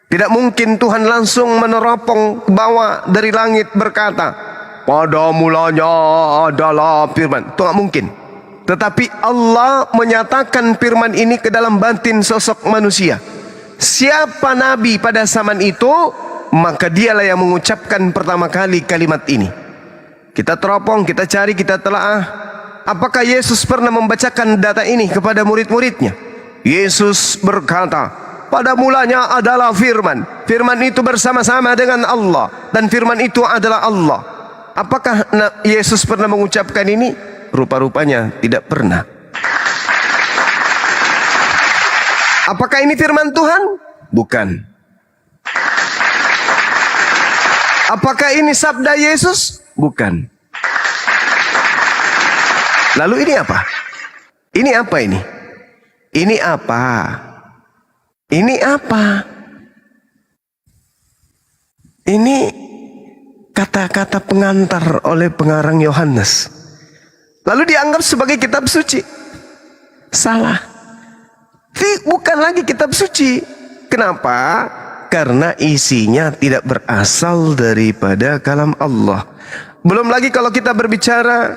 Tidak mungkin Tuhan langsung meneropong ke bawah dari langit berkata, pada mulanya adalah firman. Itu tidak mungkin. Tetapi Allah menyatakan firman ini ke dalam batin sosok manusia. Siapa nabi pada zaman itu, maka dialah yang mengucapkan pertama kali kalimat ini. Kita teropong, kita cari, kita telaah. Apakah Yesus pernah membacakan data ini kepada murid-muridnya? Yesus berkata, pada mulanya adalah firman. Firman itu bersama-sama dengan Allah, dan firman itu adalah Allah. Apakah Yesus pernah mengucapkan ini? Rupa-rupanya tidak pernah. Apakah ini firman Tuhan? Bukan. Apakah ini sabda Yesus? Bukan. Lalu ini apa? Ini apa ini? Ini apa? Ini apa? Ini kata-kata pengantar oleh pengarang Yohanes. Lalu dianggap sebagai kitab suci. Salah. Bukan lagi kitab suci. Kenapa? Karena isinya tidak berasal daripada kalam Allah. Belum lagi kalau kita berbicara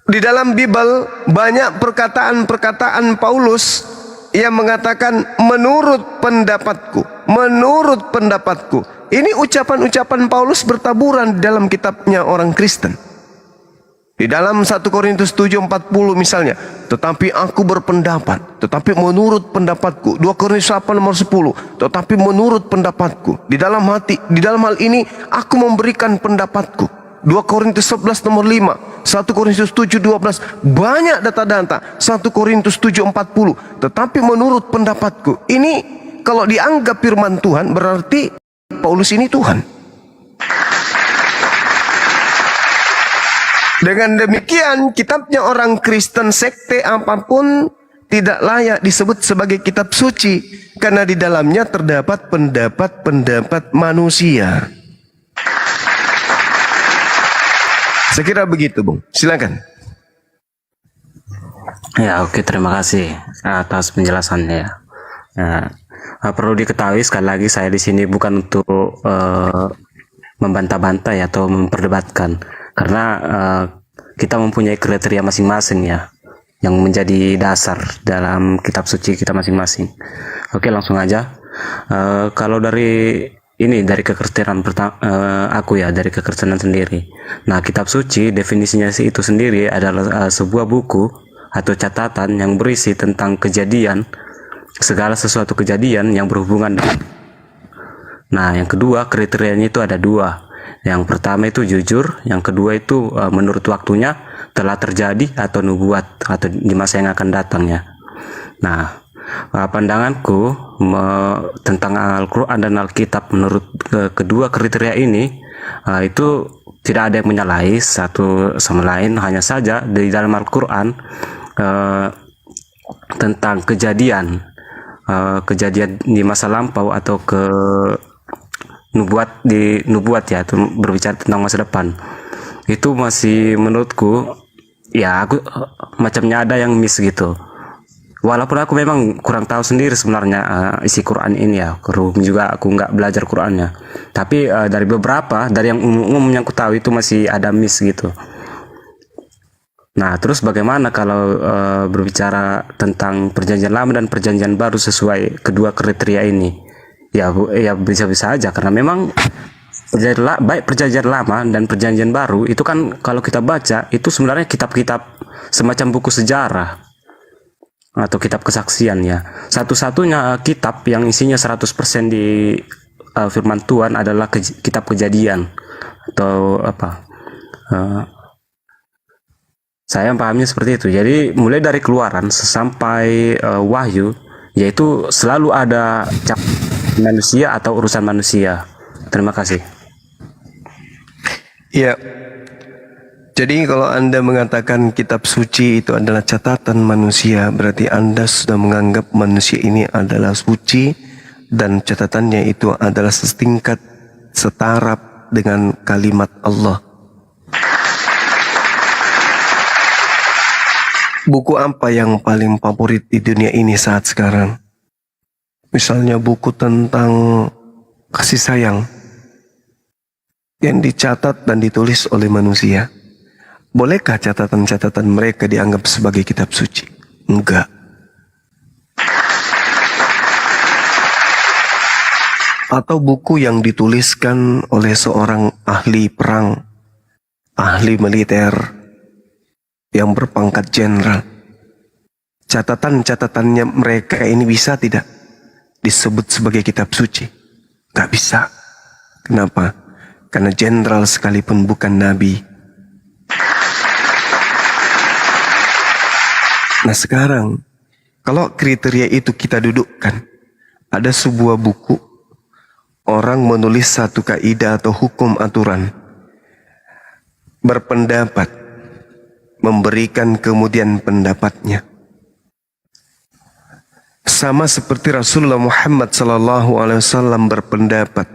di dalam Bible, banyak perkataan-perkataan Paulus yang mengatakan menurut pendapatku, menurut pendapatku. Ini ucapan-ucapan Paulus bertaburan di dalam kitabnya orang Kristen. Di dalam 1 Korintus 7:40 misalnya, tetapi aku berpendapat, tetapi menurut pendapatku. 2 Korintus 8 nomor 10, tetapi menurut pendapatku. Di dalam hal ini aku memberikan pendapatku. 2 Korintus 11 nomor 5, 1 Korintus 7:12, banyak data-data. 1 Korintus 7:40, tetapi menurut pendapatku. Ini kalau dianggap firman Tuhan, berarti Paulus ini Tuhan. Dengan demikian, kitabnya orang Kristen sekte apapun tidak layak disebut sebagai kitab suci, karena di dalamnya terdapat pendapat-pendapat manusia. Saya kira begitu, Bung. Silakan. Ya, oke, terima kasih atas penjelasannya ya. Perlu diketahui sekali lagi, saya di sini bukan untuk membantah-bantah ya, atau memperdebatkan, karena kita mempunyai kriteria masing-masing ya, yang menjadi dasar dalam kitab suci kita masing-masing. Oke, langsung aja. Kalau dari kekristenan aku ya, dari kekristenan sendiri. Nah, kitab suci definisinya itu sendiri adalah sebuah buku atau catatan yang berisi tentang kejadian, segala sesuatu kejadian yang berhubungan dengan. Nah, yang kedua kriterianya itu ada dua. Yang pertama itu jujur, yang kedua itu menurut waktunya, telah terjadi, atau nubuat, atau di masa yang akan datang ya. Nah, pandanganku tentang Al-Quran dan Alkitab menurut kedua kriteria ini itu tidak ada yang menyalahi satu sama lain. Hanya saja di dalam Al-Quran tentang kejadian di masa lampau atau nubuat ya, itu berbicara tentang masa depan, itu masih menurutku ya, aku macamnya ada yang miss gitu. walaupun aku memang kurang tahu sendiri sebenarnya isi Quran ini ya, juga aku nggak belajar Qurannya, tapi dari yang umum yang aku tahu itu masih ada miss gitu. Nah, terus bagaimana kalau berbicara tentang perjanjian lama dan perjanjian baru sesuai kedua kriteria ini? Ya bisa-bisa aja, karena memang baik perjanjian lama dan perjanjian baru itu kan kalau kita baca itu sebenarnya kitab-kitab semacam buku sejarah atau kitab kesaksian ya. Satu-satunya kitab yang isinya 100% di firman Tuhan adalah kitab Kejadian atau apa? Saya pahamnya seperti itu. Jadi mulai dari Keluaran sampai Wahyu, yaitu selalu ada manusia atau urusan manusia. Terima kasih. Ya. Jadi kalau Anda mengatakan kitab suci itu adalah catatan manusia, berarti Anda sudah menganggap manusia ini adalah suci dan catatannya itu adalah setingkat, setaraf dengan kalimat Allah. Buku apa yang paling favorit di dunia ini saat sekarang? Misalnya buku tentang kasih sayang yang dicatat dan ditulis oleh manusia. Bolehkah catatan-catatan mereka dianggap sebagai kitab suci? Enggak. Atau buku yang dituliskan oleh seorang ahli perang, ahli militer, yang berpangkat jenderal. Catatan-catatannya mereka ini bisa tidak disebut sebagai kitab suci? Enggak bisa. Kenapa? Karena jenderal sekalipun bukan nabi. Nah sekarang, kalau kriteria itu kita dudukkan, ada sebuah buku, orang menulis satu kaidah atau hukum aturan, berpendapat, memberikan kemudian pendapatnya. Sama seperti Rasulullah Muhammad SAW berpendapat,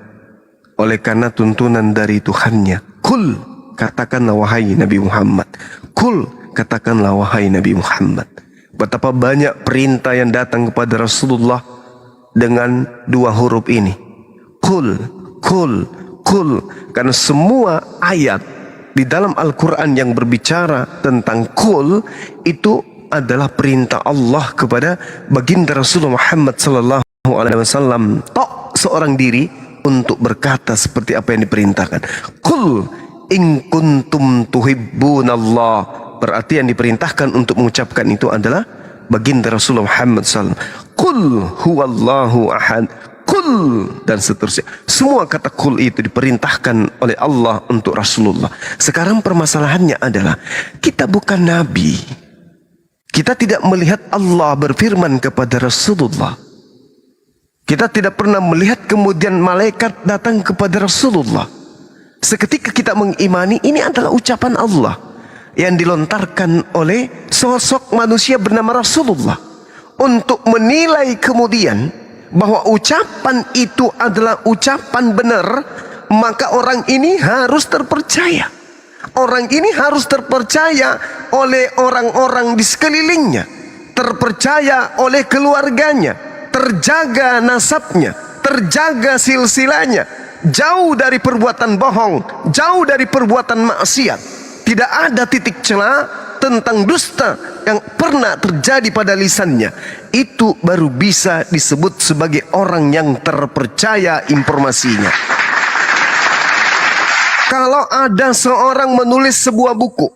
oleh karena tuntunan dari Tuhannya. Kul, katakanlah wahai Nabi Muhammad. Kul, katakanlah wahai Nabi Muhammad. Betapa banyak perintah yang datang kepada Rasulullah dengan dua huruf ini. Kul, kul, kul. Karena semua ayat di dalam Al-Quran yang berbicara tentang kul itu adalah perintah Allah kepada baginda Rasulullah Muhammad SAW. Tok seorang diri untuk berkata seperti apa yang diperintahkan. Kul in kuntum tuhibbunallah. Berarti yang diperintahkan untuk mengucapkan itu adalah baginda Rasulullah Muhammad SAW. Qul huwallahu ahad. Qul dan seterusnya. Semua kata qul itu diperintahkan oleh Allah untuk Rasulullah. Sekarang permasalahannya adalah kita bukan nabi. Kita tidak melihat Allah berfirman kepada Rasulullah. Kita tidak pernah melihat kemudian malaikat datang kepada Rasulullah. Seketika kita mengimani ini adalah ucapan Allah yang dilontarkan oleh sosok manusia bernama Rasulullah. Untuk menilai kemudian bahwa ucapan itu adalah ucapan benar, maka orang ini harus terpercaya. Orang ini harus terpercaya oleh orang-orang di sekelilingnya, terpercaya oleh keluarganya, terjaga nasabnya, terjaga silsilahnya, jauh dari perbuatan bohong, jauh dari perbuatan maksiat. Tidak ada titik celah tentang dusta yang pernah terjadi pada lisannya. Itu baru bisa disebut sebagai orang yang terpercaya informasinya. Kalau ada seorang menulis sebuah buku,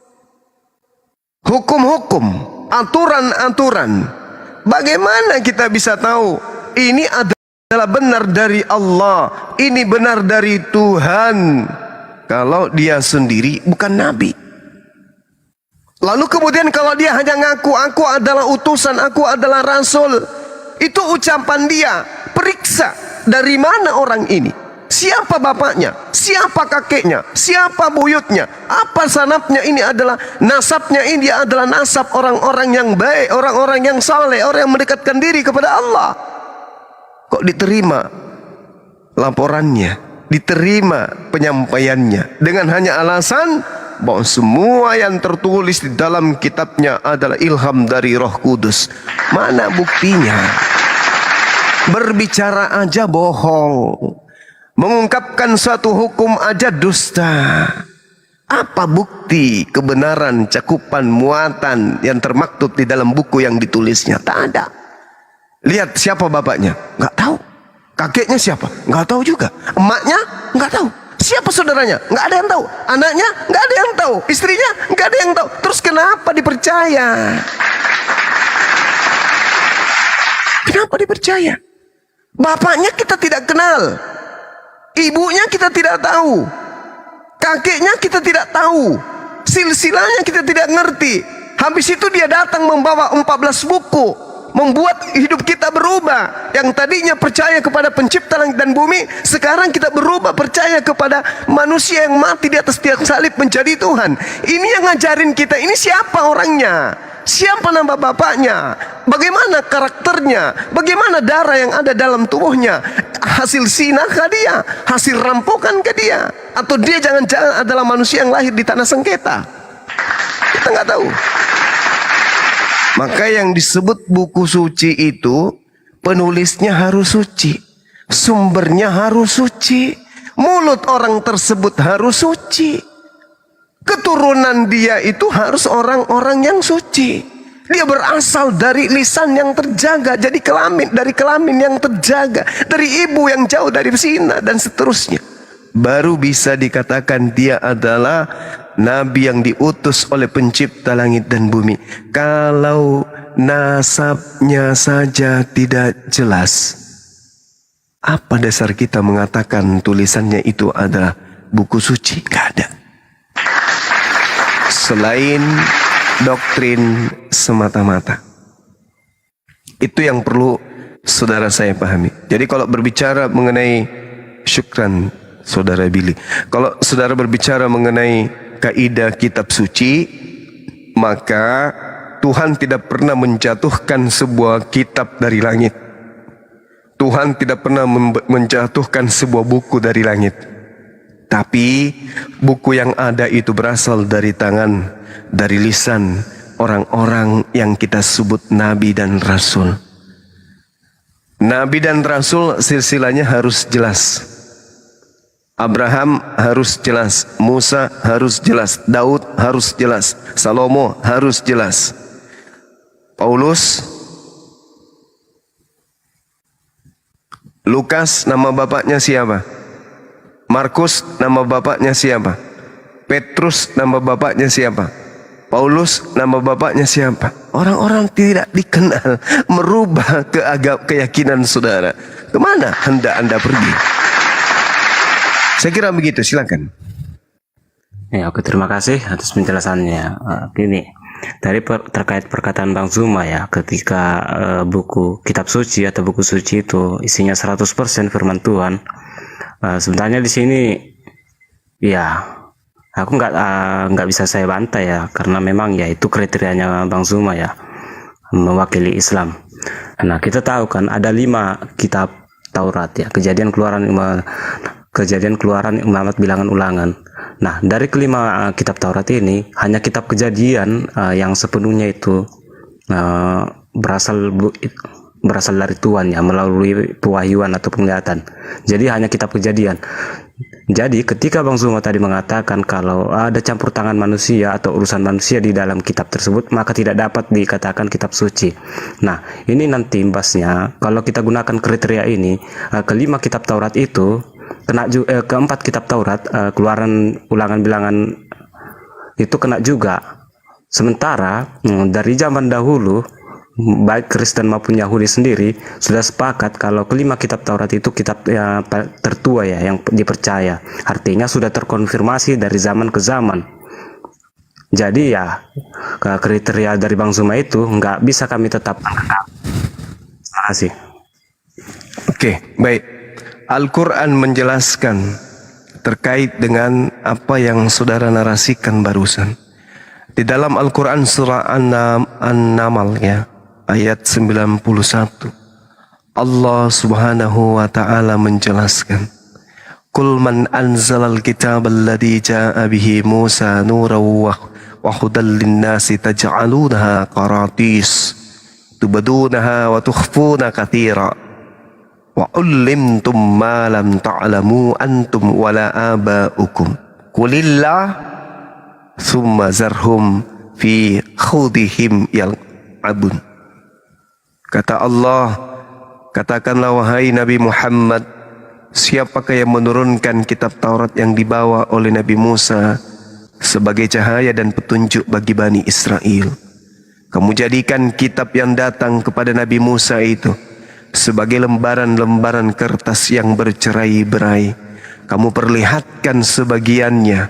hukum-hukum, aturan-aturan, bagaimana kita bisa tahu ini adalah benar dari Allah, ini benar dari Tuhan, kalau dia sendiri bukan nabi? Lalu kemudian kalau dia hanya ngaku, aku adalah utusan, aku adalah rasul, itu ucapan dia. Periksa dari mana orang ini, siapa bapaknya, siapa kakeknya, siapa buyutnya, apa sanapnya. Ini adalah nasabnya, ini adalah nasab orang-orang yang baik, orang-orang yang saleh, orang yang mendekatkan diri kepada Allah. Kok diterima laporannya, diterima penyampaiannya dengan hanya alasan bahwa semua yang tertulis di dalam kitabnya adalah ilham dari Roh Kudus. Mana buktinya? Berbicara aja bohong, mengungkapkan suatu hukum aja dusta. Apa bukti kebenaran cakupan muatan yang termaktub di dalam buku yang ditulisnya? Tak ada. Lihat siapa bapaknya? Nggak tahu. Kakeknya siapa? Nggak tahu juga. Emaknya? Nggak tahu. Siapa saudaranya? Nggak ada yang tahu. Anaknya? Nggak ada yang tahu. Istrinya? Nggak ada yang tahu. Terus kenapa dipercaya? Kenapa dipercaya? Bapaknya kita tidak kenal. Ibunya kita tidak tahu. Kakeknya kita tidak tahu. Silsilahnya kita tidak ngerti. Habis itu dia datang membawa 14 buku, membuat hidup kita berubah. Yang tadinya percaya kepada pencipta langit dan bumi, sekarang kita berubah percaya kepada manusia yang mati di atas tiang salib menjadi Tuhan. Ini yang ngajarin kita. Ini siapa orangnya? Siapa nama bapaknya? Bagaimana karakternya? Bagaimana darah yang ada dalam tubuhnya? Hasil sinakah dia? Hasil rampokankah dia? Atau dia jangan-jangan adalah manusia yang lahir di tanah sengketa? Kita nggak tahu. Maka yang disebut buku suci itu, penulisnya harus suci, sumbernya harus suci, mulut orang tersebut harus suci, keturunan dia itu harus orang-orang yang suci. Dia berasal dari lisan yang terjaga, jadi dari kelamin yang terjaga, dari ibu yang jauh dari zina dan seterusnya. Baru bisa dikatakan dia adalah nabi yang diutus oleh pencipta langit dan bumi. Kalau nasabnya saja tidak jelas, apa dasar kita mengatakan tulisannya itu adalah buku suci? Gak ada. Selain doktrin semata-mata. Itu yang perlu saudara saya pahami. Jadi kalau berbicara mengenai syukran saudara Billy, kalau saudara berbicara mengenai kaidah kitab suci, maka Tuhan tidak pernah menjatuhkan sebuah kitab dari langit. Tuhan tidak pernah menjatuhkan sebuah buku dari langit. Tapi buku yang ada itu berasal dari tangan, dari lisan orang-orang yang kita sebut nabi dan rasul. Nabi dan rasul silsilahnya harus jelas. Abraham harus jelas, Musa harus jelas, Daud harus jelas, Salomo harus jelas. Paulus, Lukas nama bapaknya siapa? Markus nama bapaknya siapa? Petrus nama bapaknya siapa? Paulus nama bapaknya siapa? Orang-orang tidak dikenal, merubah keyakinan saudara. Kemana hendak Anda pergi? Saya kira begitu, silakan. Ya, oke, terima kasih atas penjelasannya. Gini, terkait perkataan Bang Zuma ya, ketika buku kitab suci atau buku suci itu isinya 100% firman Tuhan. Sebenarnya di sini ya aku nggak bisa saya bantah ya, karena memang ya itu kriterianya Bang Zuma ya, mewakili Islam. Nah, kita tahu kan ada 5 kitab Taurat ya, Kejadian, Keluaran, Imamat, Bilangan, Ulangan. Nah, dari kelima kitab Taurat ini hanya kitab Kejadian yang sepenuhnya itu berasal dari Tuhan ya, melalui pewahyuan atau penglihatan. Jadi hanya kitab Kejadian. Jadi ketika Bang Zuma tadi mengatakan kalau ada campur tangan manusia atau urusan manusia di dalam kitab tersebut, maka tidak dapat dikatakan kitab suci. Nah, ini nanti imbasnya kalau kita gunakan kriteria ini, kelima kitab Taurat itu kena keempat kitab Taurat, Keluaran, Ulangan, Bilangan itu kena juga. Sementara dari zaman dahulu baik Kristen maupun Yahudi sendiri sudah sepakat kalau kelima kitab Taurat itu kitab tertua ya, yang dipercaya. Artinya sudah terkonfirmasi dari zaman ke zaman. Jadi ya kriteria dari Bang Zuma itu nggak bisa kami tetapkan. Terima kasih. Oke, baik. Al-Quran menjelaskan terkait dengan apa yang saudara narasikan barusan. Di dalam Al-Quran surah An-Naml ya, ayat 91, Allah subhanahu wa ta'ala menjelaskan, Qul man anzalal kitab alladhi ja'a bihi Musa nuran wa hudan linnasi taj'alunaha qaratis tubdunaha wa tukhfuna katsira wa ullimtum ma lam ta'lamu antum wala aba'ukum qulillah thumma zarhum fi khudihim yal'abun. Kata Allah, katakanlah wahai Nabi Muhammad, siapakah yang menurunkan kitab Taurat yang dibawa oleh Nabi Musa sebagai cahaya dan petunjuk bagi Bani Israel? Kamu jadikan kitab yang datang kepada Nabi Musa itu sebagai lembaran-lembaran kertas yang bercerai-berai. Kamu perlihatkan sebagiannya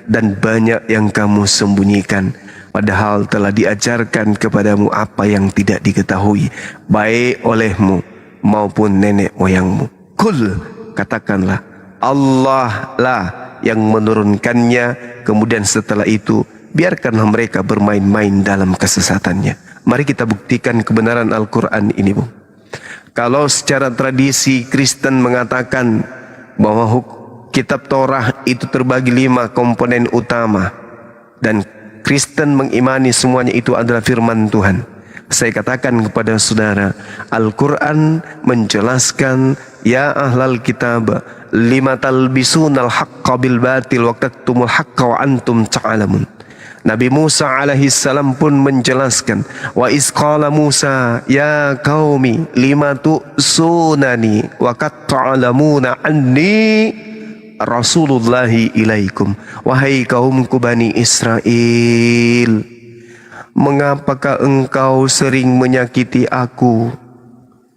dan banyak yang kamu sembunyikan. Padahal telah diajarkan kepadamu apa yang tidak diketahui, baik olehmu maupun nenek moyangmu. Kul, katakanlah, Allah lah yang menurunkannya, kemudian setelah itu biarkanlah mereka bermain-main dalam kesesatannya. Mari kita buktikan kebenaran Al-Quran ini, Bung. Kalau secara tradisi Kristen mengatakan bahwa kitab Torah itu terbagi 5 komponen utama dan Kristen mengimani semuanya itu adalah firman Tuhan. Saya katakan kepada saudara, Al-Quran menjelaskan, ya ahlal kitab, lima talbisunal haqqa bil batil wa taktumul haqqa wa antum ta'lamun. Nabi Musa alaihi salam pun menjelaskan, wa isqala Musa ya qaumi lima tu'sunani wa qad ta'lamuna anni Rasulullahi ilaikum. Wahai kaumku Bani Israel, mengapakah engkau sering menyakiti aku,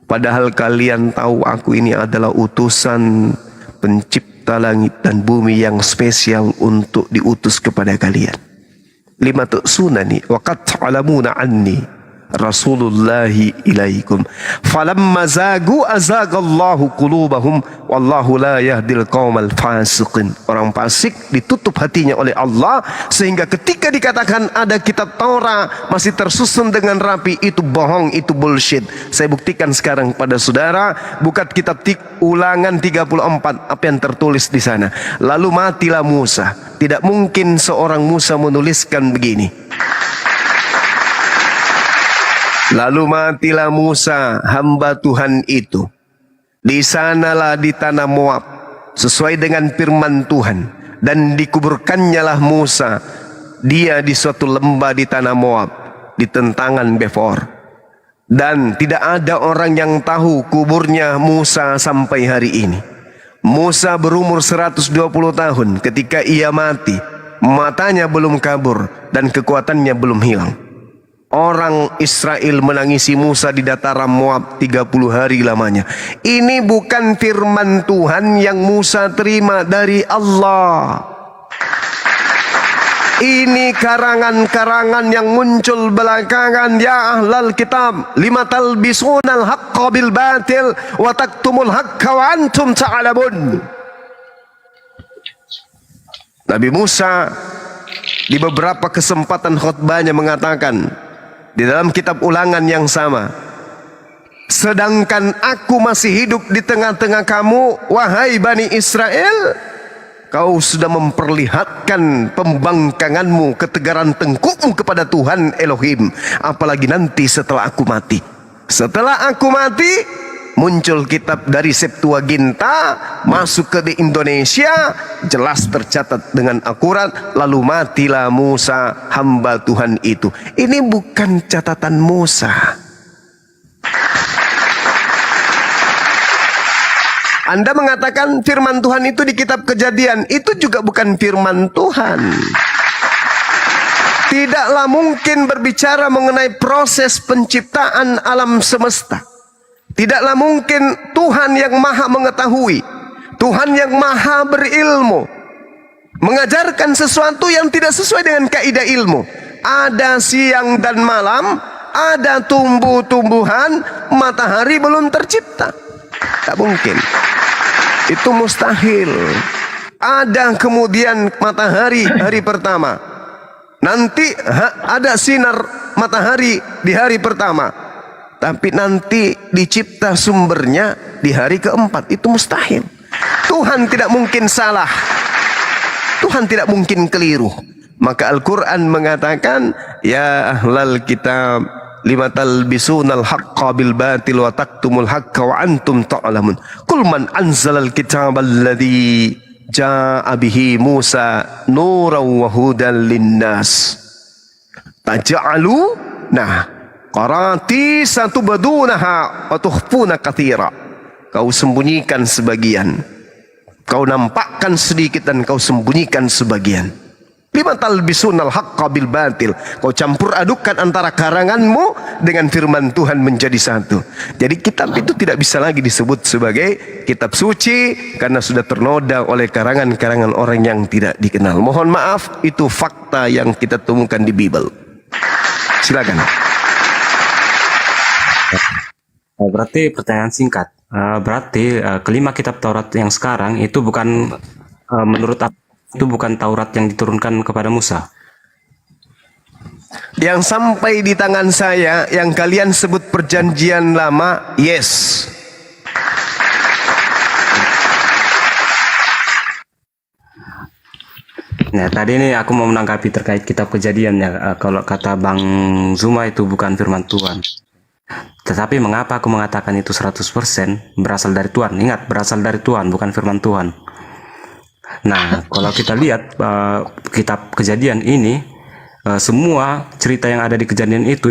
padahal kalian tahu aku ini adalah utusan pencipta langit dan bumi yang spesial untuk diutus kepada kalian. Lima tu'sunani wa qad ta'lamuna anni Rasulullahi ilaikum. Falamma zagu azagallahu qulubahum wallahu la yahdil qaumal fasiqin. Orang fasik ditutup hatinya oleh Allah, sehingga ketika dikatakan ada kitab Taurat masih tersusun dengan rapi, itu bohong, itu bullshit. Saya buktikan sekarang pada saudara, buka kitab Ulangan 34, apa yang tertulis di sana. Lalu matilah Musa. Tidak mungkin seorang Musa menuliskan begini. Lalu matilah Musa, hamba Tuhan itu. Di sanalah di tanah Moab, sesuai dengan firman Tuhan. Dan dikuburkannya lah Musa, dia di suatu lembah di tanah Moab, di tentangan Befor. Dan tidak ada orang yang tahu kuburnya Musa sampai hari ini. Musa berumur 120 tahun ketika ia mati. Matanya belum kabur dan kekuatannya belum hilang. Orang Israel menangisi Musa di dataran Moab 30 hari lamanya. Ini bukan firman Tuhan yang Musa terima dari Allah. Ini karangan-karangan yang muncul belakangan. Ya ahlal kitab, lima talbisunal haqqa bil batil wa taktumul haqqa wa antum ta'lamun. Nabi Musa di beberapa kesempatan khutbahnya mengatakan di dalam kitab Ulangan yang sama, sedangkan aku masih hidup di tengah-tengah kamu, wahai Bani Israel, kau sudah memperlihatkan pembangkanganmu, ketegaran tengkukmu kepada Tuhan Elohim. Apalagi nanti setelah aku mati. Setelah aku mati, muncul kitab dari Septuaginta, masuk ke di Indonesia, jelas tercatat dengan akurat. Lalu matilah Musa, hamba Tuhan itu. Ini bukan catatan Musa. Anda mengatakan firman Tuhan itu di kitab Kejadian, itu juga bukan firman Tuhan. Tidaklah mungkin berbicara mengenai proses penciptaan alam semesta. Tidaklah mungkin Tuhan yang maha mengetahui, Tuhan yang maha berilmu, mengajarkan sesuatu yang tidak sesuai dengan kaidah ilmu. Ada siang dan malam, ada tumbuh-tumbuhan, matahari belum tercipta. Tak mungkin. Itu mustahil. Ada kemudian matahari hari pertama. Nanti ada sinar matahari di hari pertama. Tapi nanti dicipta sumbernya di hari keempat. Itu mustahil. Tuhan tidak mungkin salah. Tuhan tidak mungkin keliru. Maka Al-Quran mengatakan, ya ahlal kitab, lima talbisunal haqqa bil batil wa taktumul haqqa wa antum ta'lamun. Qul man anzalal kitab alladhi ja'a bihi Musa nuran wa hudan linnas. Taj'alu qarati satubdunaha wa tukhfuna katsira. Kau sembunyikan sebagian, kau nampakkan sedikit dan kau sembunyikan sebagian. Lima talbisunal haqqa bil batil. Kau campur adukan antara karanganmu dengan firman Tuhan menjadi satu. Jadi kitab itu tidak bisa lagi disebut sebagai kitab suci karena sudah ternoda oleh karangan-karangan orang yang tidak dikenal. Mohon maaf, itu fakta yang kita temukan di Bible. Silakan. Berarti pertanyaan singkat. Berarti kelima kitab Taurat yang sekarang itu bukan menurut itu bukan Taurat yang diturunkan kepada Musa. Yang sampai di tangan saya, yang kalian sebut perjanjian lama, yes. Nah, tadi ini aku mau menanggapi terkait kitab Kejadian ya. Kalau kata Bang Zuma itu bukan firman Tuhan. Tetapi mengapa aku mengatakan itu 100% berasal dari Tuhan? Ingat, berasal dari Tuhan, bukan firman Tuhan. Nah, kalau kita lihat kitab Kejadian ini, semua cerita yang ada di Kejadian itu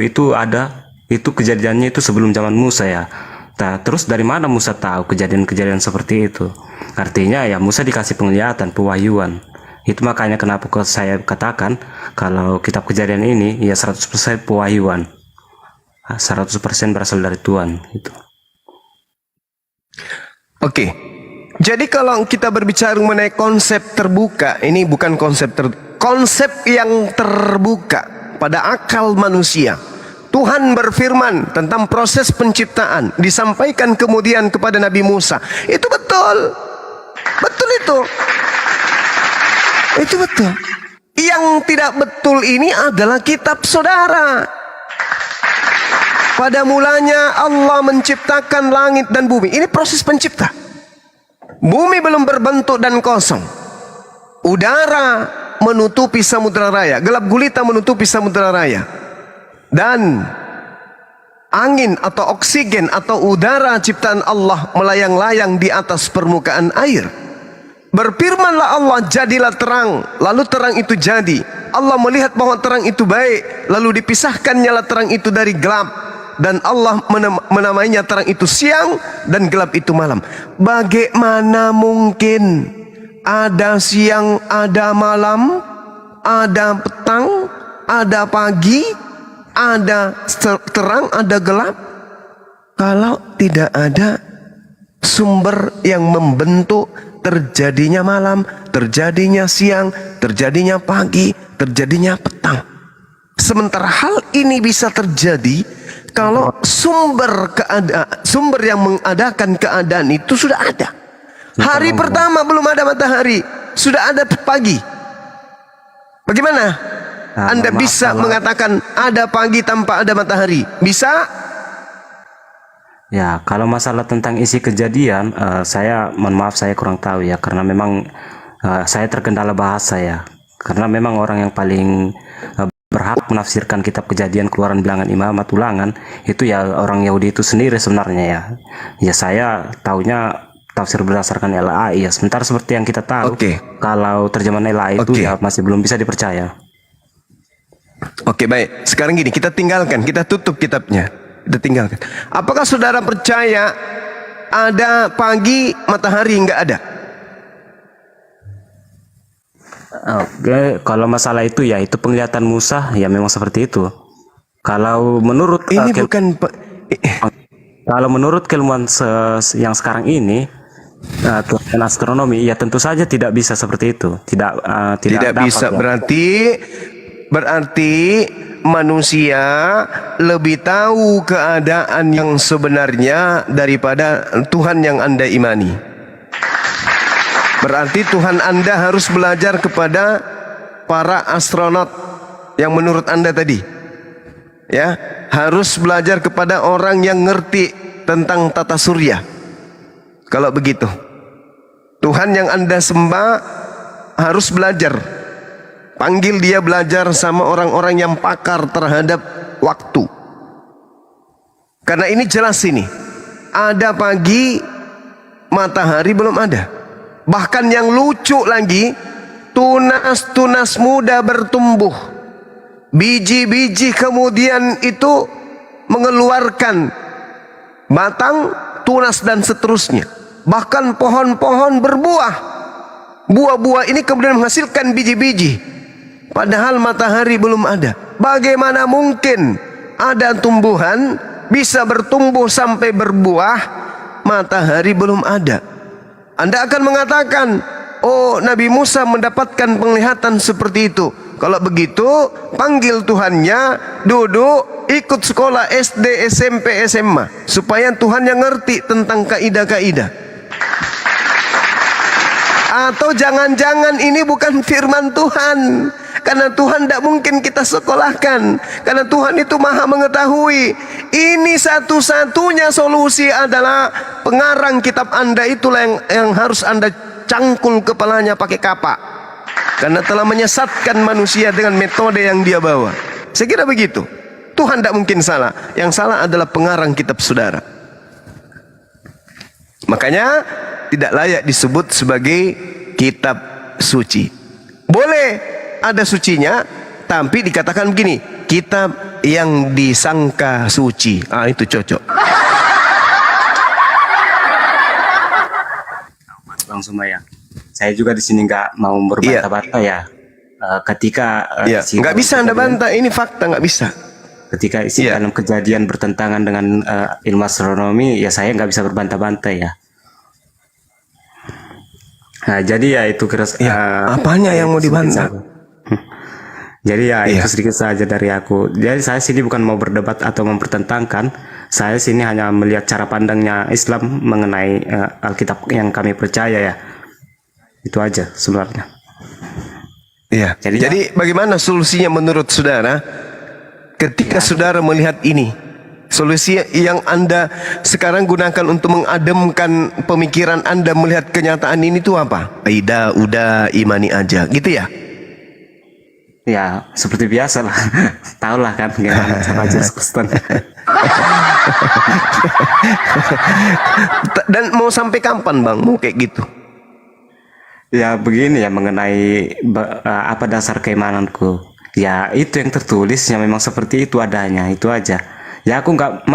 kejadiannya itu sebelum zaman Musa ya. Nah, terus dari mana Musa tahu kejadian-kejadian seperti itu? Artinya ya Musa dikasih penglihatan, pewahyuan. Itu makanya kenapa saya katakan kalau kitab Kejadian ini ya 100% pewahyuan. 100% berasal dari Tuhan itu. Oke. Jadi kalau kita berbicara mengenai konsep terbuka, ini bukan konsep yang terbuka pada akal manusia. Tuhan berfirman tentang proses penciptaan, disampaikan kemudian kepada Nabi Musa. Itu betul. Betul itu. Itu betul. Yang tidak betul ini adalah kitab saudara. Pada mulanya Allah menciptakan langit dan bumi. Ini proses pencipta. Bumi belum berbentuk dan kosong. Udara menutupi samudera raya, gelap gulita menutupi samudera raya. Dan angin atau oksigen atau udara ciptaan Allah melayang-layang di atas permukaan air. Berfirmanlah Allah, jadilah terang, lalu terang itu jadi. Allah melihat bahwa terang itu baik, lalu dipisahkannya terang itu dari gelap. Dan Allah menamainya terang itu siang dan gelap itu malam. Bagaimana mungkin ada siang, ada malam, ada petang, ada pagi, ada terang, ada gelap, kalau tidak ada sumber yang membentuk terjadinya malam, terjadinya siang, terjadinya pagi, terjadinya petang. Sementara hal ini bisa terjadi kalau sumber yang mengadakan keadaan itu sudah ada. Hari pertama belum ada matahari, sudah ada pagi. Bagaimana Anda bisa mengatakan ada pagi tanpa ada matahari? Bisa? Ya, kalau masalah tentang isi Kejadian, saya mohon maaf saya kurang tahu ya, karena memang saya terkendala bahasa ya. Karena memang orang yang paling berhak menafsirkan kitab Kejadian, Keluaran, Bilangan, Imamat, Ulangan itu ya orang Yahudi itu sendiri sebenarnya ya. Ya saya taunya tafsir berdasarkan LAI ya. Sementara seperti yang kita tahu, kalau terjemahan LAI itu ya masih belum bisa dipercaya. Oke, baik. Sekarang gini, kita tinggalkan, kita tutup kitabnya. Kita tinggalkan. Apakah saudara percaya ada pagi, matahari nggak ada? Oke, kalau masalah itu ya itu penglihatan Musa ya memang seperti itu. Kalau menurut kalau menurut keilmuan yang sekarang ini keilmuan astronomi ya tentu saja tidak bisa seperti itu. Tidak bisa ya. Berarti manusia lebih tahu keadaan yang sebenarnya daripada Tuhan yang Anda imani. Berarti Tuhan Anda harus belajar kepada para astronot yang menurut Anda tadi. Ya, harus belajar kepada orang yang ngerti tentang tata surya. Kalau begitu. Tuhan yang Anda sembah harus belajar. Panggil dia belajar sama orang-orang yang pakar terhadap waktu. Karena ini jelas ini. Ada pagi, matahari belum ada. Bahkan yang lucu lagi, tunas-tunas muda bertumbuh. Biji-biji kemudian itu mengeluarkan batang, tunas dan seterusnya. Bahkan pohon-pohon berbuah. Buah-buah ini kemudian menghasilkan biji-biji. Padahal matahari belum ada. Bagaimana mungkin ada tumbuhan bisa bertumbuh sampai berbuah, matahari belum ada? Anda akan mengatakan, oh, Nabi Musa mendapatkan penglihatan seperti itu. Kalau begitu, panggil Tuhannya, duduk, ikut sekolah SD, SMP, SMA, supaya Tuhan yang ngerti tentang kaidah-kaidah. Atau jangan-jangan ini bukan firman Tuhan, karena Tuhan tidak mungkin kita sekolahkan, karena Tuhan itu maha mengetahui. Ini satu-satunya solusi adalah pengarang kitab Anda itulah yang harus Anda cangkul kepalanya pakai kapak, karena telah menyesatkan manusia dengan metode yang dia bawa. Saya kira begitu. Tuhan tidak mungkin salah. Yang salah adalah pengarang kitab saudara. Makanya tidak layak disebut sebagai kitab suci. Boleh ada sucinya, tapi dikatakan begini, kitab yang disangka suci. Itu cocok. Bang Sumaya, saya juga di sini nggak mau berbantah-bantah ya. Ketika nggak bisa Anda bantah, ini fakta, nggak bisa. Ketika isi dalam kejadian bertentangan dengan ilmu astronomi, ya saya nggak bisa berbantah-bantah ya. Nah, jadi ya itu apanya yang mau dibantah? Jadi ya itu sedikit saja dari aku. Jadi saya sini bukan mau berdebat atau mempertentangkan. Saya sini hanya melihat cara pandangnya Islam mengenai Alkitab yang kami percaya ya. Itu aja sebenarnya. Iya. Jadi bagaimana solusinya menurut saudara? Ketika saudara melihat ini, solusi yang Anda sekarang gunakan untuk mengademkan pemikiran Anda melihat kenyataan ini itu apa? Udah imani aja, gitu ya? Ya, seperti biasa lah. Tahu lah kan gimana cara Yesus Kristen. Dan mau sampai kapan Bang mau kayak gitu? Ya begini ya, mengenai apa dasar keimananku. Ya itu yang tertulis, ya memang seperti itu adanya, itu aja. Ya aku nggak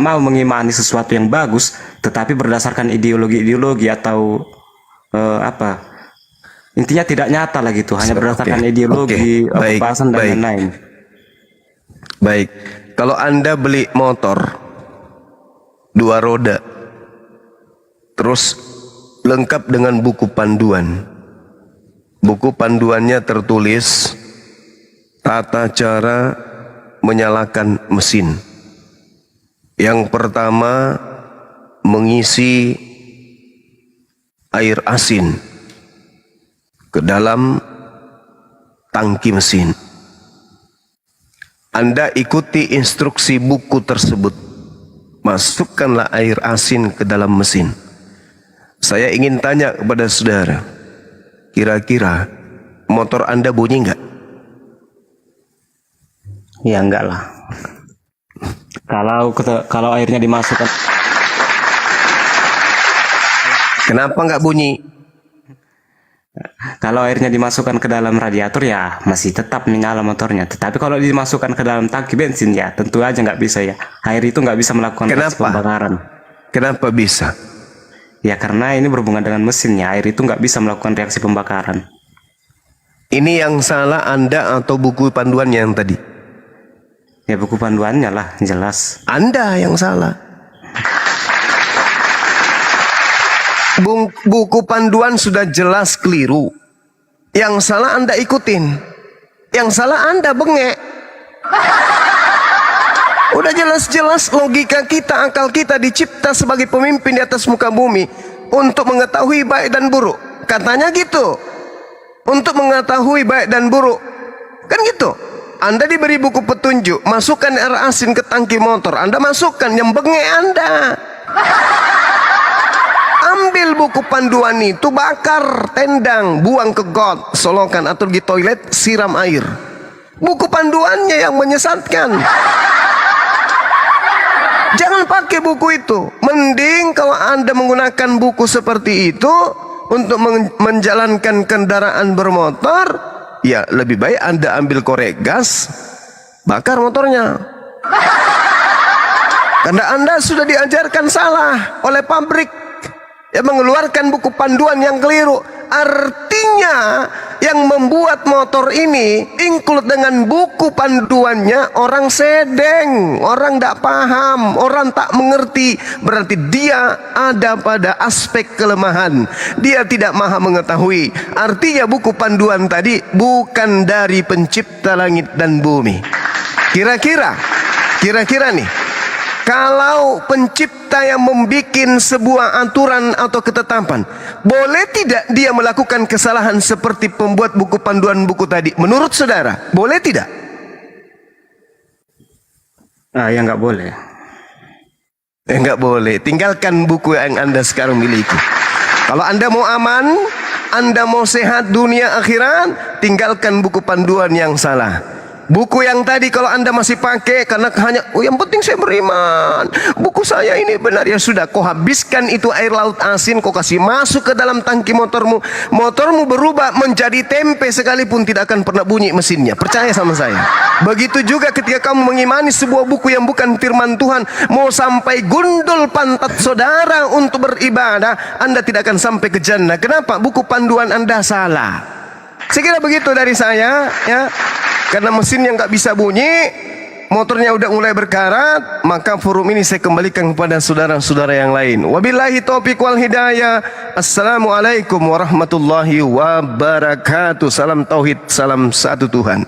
mau mengimani sesuatu yang bagus, tetapi berdasarkan ideologi atau intinya tidak nyata lah gitu, hanya berdasarkan ideologi, pembahasan dan lain-lain. Baik, kalau Anda beli motor 2 roda, terus lengkap dengan buku panduan. Buku panduannya tertulis tata cara menyalakan mesin. Yang pertama, mengisi air asin ke dalam tangki mesin. Anda ikuti instruksi buku tersebut. Masukkanlah air asin ke dalam mesin. Saya ingin tanya kepada saudara, kira-kira motor Anda bunyi enggak? Ya enggak lah. Kalau airnya dimasukkan. Kenapa enggak bunyi? Kalau airnya dimasukkan ke dalam radiator ya masih tetap menyala motornya. Tetapi kalau dimasukkan ke dalam tangki bensin ya tentu aja nggak bisa ya. Air itu nggak bisa melakukan reaksi pembakaran. Kenapa bisa? Ya karena ini berhubungan dengan mesinnya. Air itu nggak bisa melakukan reaksi pembakaran. Ini yang salah Anda atau buku panduannya yang tadi? Ya buku panduannya lah, jelas. Anda yang salah. Buku panduan sudah jelas keliru. Yang salah Anda ikutin. Yang salah Anda bengek. Udah jelas-jelas logika kita, akal kita dicipta sebagai pemimpin di atas muka bumi untuk mengetahui baik dan buruk. Katanya gitu. Untuk mengetahui baik dan buruk. Kan gitu. Anda diberi buku petunjuk, masukkan air asin ke tangki motor. Anda masukkan, yang bengek Anda. ambil buku panduan itu, bakar, tendang, buang ke got, solokan atau di toilet, siram air. Buku panduannya yang menyesatkan. Jangan pakai buku itu. Mending kalau Anda menggunakan buku seperti itu untuk menjalankan kendaraan bermotor, ya lebih baik Anda ambil korek gas, bakar motornya. Karena Anda sudah diajarkan salah oleh pabrik yang mengeluarkan buku panduan yang keliru. Artinya yang membuat motor ini include dengan buku panduannya orang sedeng, orang tidak paham, orang tak mengerti. Berarti dia ada pada aspek kelemahan, dia tidak maha mengetahui. Artinya buku panduan tadi bukan dari pencipta langit dan bumi. Kira-kira nih, kalau pencipta yang membuat sebuah aturan atau ketetapan, boleh tidak dia melakukan kesalahan seperti pembuat buku panduan buku tadi? Menurut saudara, boleh tidak? Ya nggak boleh. Nggak boleh. Tinggalkan buku yang Anda sekarang miliki. Kalau Anda mau aman, Anda mau sehat dunia akhirat, tinggalkan buku panduan yang salah. Buku yang tadi kalau Anda masih pakai karena hanya yang penting saya beriman, buku saya ini benar, ya sudah, kau habiskan itu air laut asin, kau kasih masuk ke dalam tangki motormu, motormu berubah menjadi tempe sekalipun tidak akan pernah bunyi mesinnya. Percaya sama saya. Begitu juga ketika kamu mengimani sebuah buku yang bukan firman Tuhan, mau sampai gundul pantat saudara untuk beribadah, Anda tidak akan sampai ke jannah. Kenapa? Buku panduan Anda salah. Saya kira begitu dari saya, ya. Karena mesinnya nggak bisa bunyi, motornya udah mulai berkarat, maka forum ini saya kembalikan kepada saudara-saudara yang lain. Wabillahi taufiq wal hidayah. Assalamualaikum warahmatullahi wabarakatuh. Salam tauhid, salam satu Tuhan.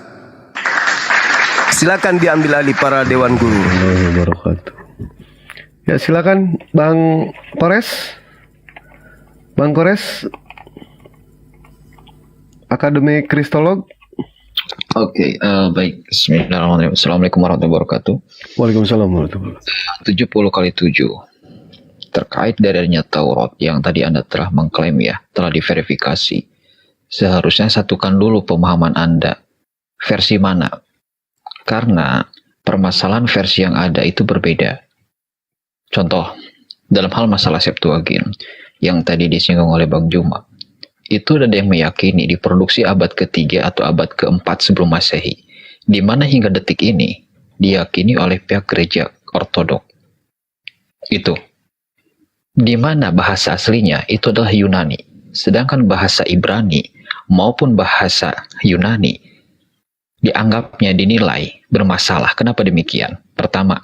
Silakan diambil alih para dewan guru. Ya silakan Bang Kores. Bang Kores, Akademi Kristolog. Oke, baik. Bismillahirrahmanirrahim. Assalamualaikum warahmatullahi wabarakatuh. Waalaikumsalam warahmatullahi wabarakatuh. 70 kali 7 terkait dari adanya Taurat yang tadi Anda telah mengklaim, ya, telah diverifikasi. Seharusnya satukan dulu pemahaman Anda. Versi mana? Karena permasalahan versi yang ada itu berbeda. Contoh, dalam hal masalah Septuagint yang tadi disinggung oleh Bang Juma, itu ada yang meyakini diproduksi abad ke-3 atau abad ke-4 sebelum Masehi, di mana hingga detik ini diyakini oleh pihak gereja ortodok. Itu. Di mana bahasa aslinya itu adalah Yunani, sedangkan bahasa Ibrani maupun bahasa Yunani dianggapnya dinilai bermasalah. Kenapa demikian? Pertama,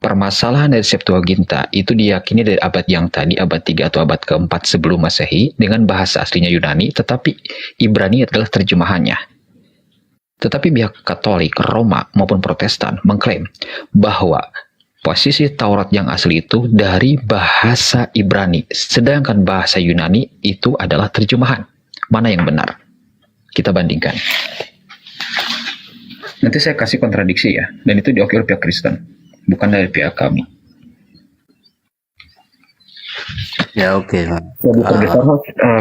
permasalahan dari Septuaginta itu diyakini dari abad yang tadi, abad 3 atau abad ke-4 sebelum Masehi, dengan bahasa aslinya Yunani, tetapi Ibrani adalah terjemahannya. Tetapi pihak Katolik, Roma maupun Protestan mengklaim bahwa posisi Taurat yang asli itu dari bahasa Ibrani, sedangkan bahasa Yunani itu adalah terjemahan. Mana yang benar? Kita bandingkan. Nanti saya kasih kontradiksi, ya, dan itu diakui oleh pihak Kristen, bukan dari pihak kami. Ya oke.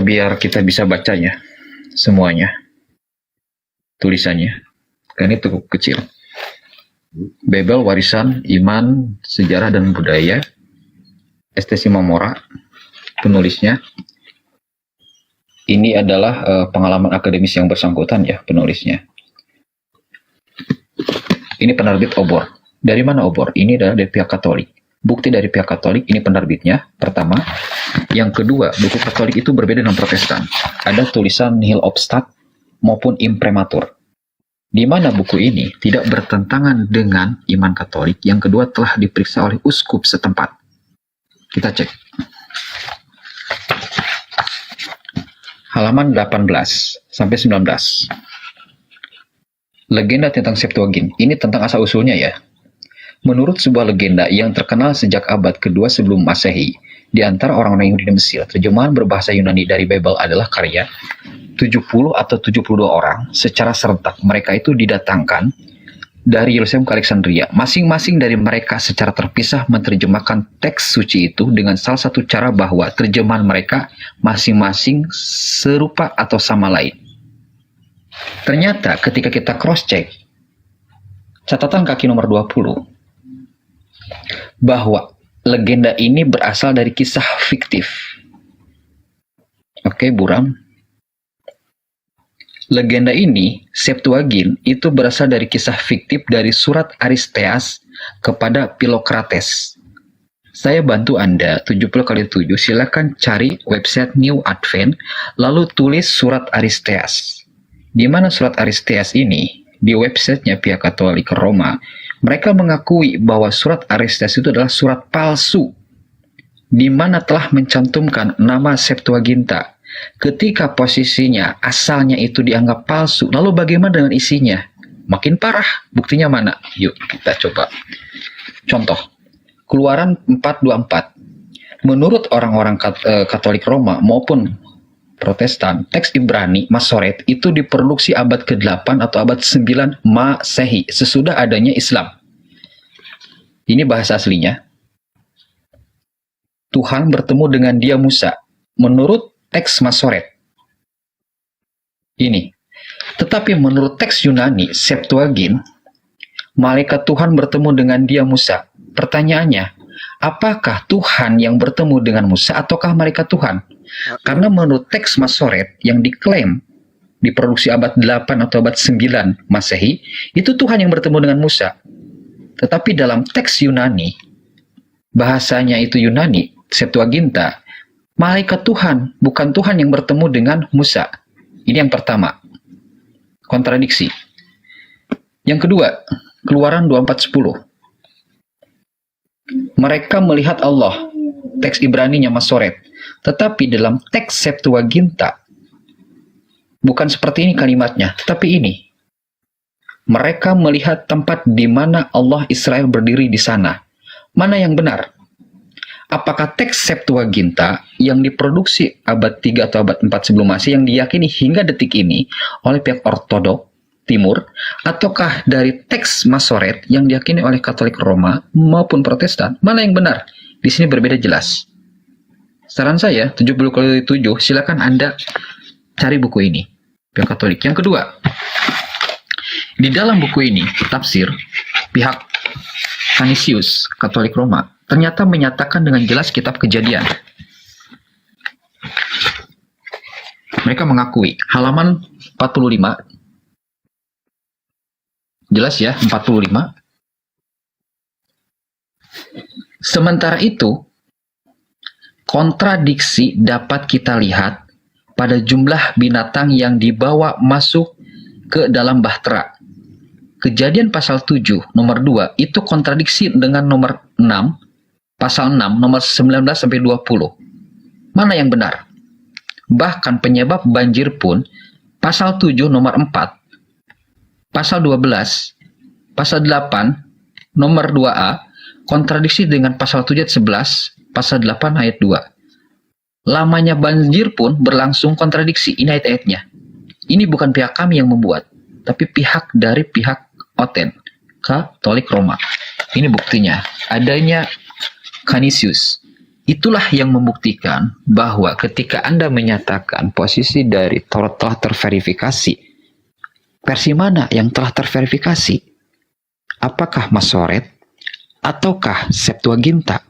Biar kita bisa bacanya semuanya, tulisannya, kan itu kecil. Babel, warisan, iman, sejarah dan budaya. ST Simamora, penulisnya. Ini adalah pengalaman akademis yang bersangkutan, ya, penulisnya. Ini penerbit Obor. Dari mana Obor? Ini adalah dari pihak Katolik. Bukti dari pihak Katolik, ini penerbitnya, pertama. Yang kedua, buku Katolik itu berbeda dengan Protestan. Ada tulisan nihil obstat maupun imprimatur. Di mana buku ini tidak bertentangan dengan iman Katolik. Yang kedua, telah diperiksa oleh uskup setempat. Kita cek. Halaman 18 sampai 19. Legenda tentang Septuagint. Ini tentang asal-usulnya, ya. Menurut sebuah legenda yang terkenal sejak abad kedua sebelum Masehi, di antara orang-orang Yahudi di Mesir, terjemahan berbahasa Yunani dari Babel adalah karya 70 atau 72 orang secara serentak. Mereka itu didatangkan dari Yerusalem ke Alexandria. Masing-masing dari mereka secara terpisah menerjemahkan teks suci itu dengan salah satu cara bahwa terjemahan mereka masing-masing serupa atau sama lain. Ternyata ketika kita cross-check, catatan kaki nomor 20, bahwa legenda ini berasal dari kisah fiktif. Oke, buram. Legenda ini, Septuagint, itu berasal dari kisah fiktif dari surat Aristeas kepada Philocrates. Saya bantu Anda 70x7, silakan cari website New Advent, lalu tulis surat Aristeas. Di mana surat Aristeas ini? Di websitenya pihak Katolik Roma, mereka mengakui bahwa surat Aristeas itu adalah surat palsu, di mana telah mencantumkan nama Septuaginta. Ketika posisinya, asalnya itu dianggap palsu, lalu bagaimana dengan isinya? Makin parah, buktinya mana? Yuk kita coba. Contoh, Keluaran 4:24. Menurut orang-orang Katolik Roma maupun Protestan, teks Ibrani, Masoret, itu diproduksi abad ke-8 atau abad 9 Masehi, sesudah adanya Islam. Ini bahasa aslinya. Tuhan bertemu dengan dia Musa. Menurut teks Masoret. Ini. Tetapi menurut teks Yunani, Septuagint, malaikat Tuhan bertemu dengan dia Musa. Pertanyaannya, apakah Tuhan yang bertemu dengan Musa ataukah malaikat Tuhan? Karena menurut teks Masoret yang diklaim diproduksi abad 8 atau abad 9 Masehi, itu Tuhan yang bertemu dengan Musa. Tetapi dalam teks Yunani, bahasanya itu Yunani, Septuaginta, malaikat Tuhan, bukan Tuhan yang bertemu dengan Musa. Ini yang pertama. Kontradiksi. Yang kedua, Keluaran 24:10. Mereka melihat Allah, teks Ibraninya Masoret. Tetapi dalam teks Septuaginta, bukan seperti ini kalimatnya, tetapi ini. Mereka melihat tempat di mana Allah Israel berdiri di sana. Mana yang benar? Apakah teks Septuaginta yang diproduksi abad 3 atau abad 4 sebelum Masehi yang diyakini hingga detik ini oleh pihak Ortodok Timur, ataukah dari teks Masoret yang diyakini oleh Katolik Roma maupun Protestan? Mana yang benar? Di sini berbeda jelas. Saran saya, 70x7, silakan Anda cari buku ini, pihak Katolik. Yang kedua, di dalam buku ini, tafsir pihak Canisius, Katolik Roma, ternyata menyatakan dengan jelas kitab Kejadian. Mereka mengakui, halaman 45, jelas ya, 45. Sementara itu, kontradiksi dapat kita lihat pada jumlah binatang yang dibawa masuk ke dalam bahtera. Kejadian pasal 7 nomor 2 itu kontradiksi dengan nomor 6, pasal 6 nomor 19-20. Mana yang benar? Bahkan penyebab banjir pun pasal 7 nomor 4, pasal 12, pasal 8 nomor 2A kontradiksi dengan pasal 7 ayat 11, pasal 8 ayat 2. Lamanya banjir pun berlangsung kontradiksi. Ini ayat-ayatnya. Ini bukan pihak kami yang membuat, tapi pihak dari pihak Oten, Katolik Roma. Ini buktinya. Adanya Canisius. Itulah yang membuktikan bahwa ketika Anda menyatakan posisi dari Taurat telah terverifikasi, versi mana yang telah terverifikasi? Apakah Masoret? Ataukah Septuaginta?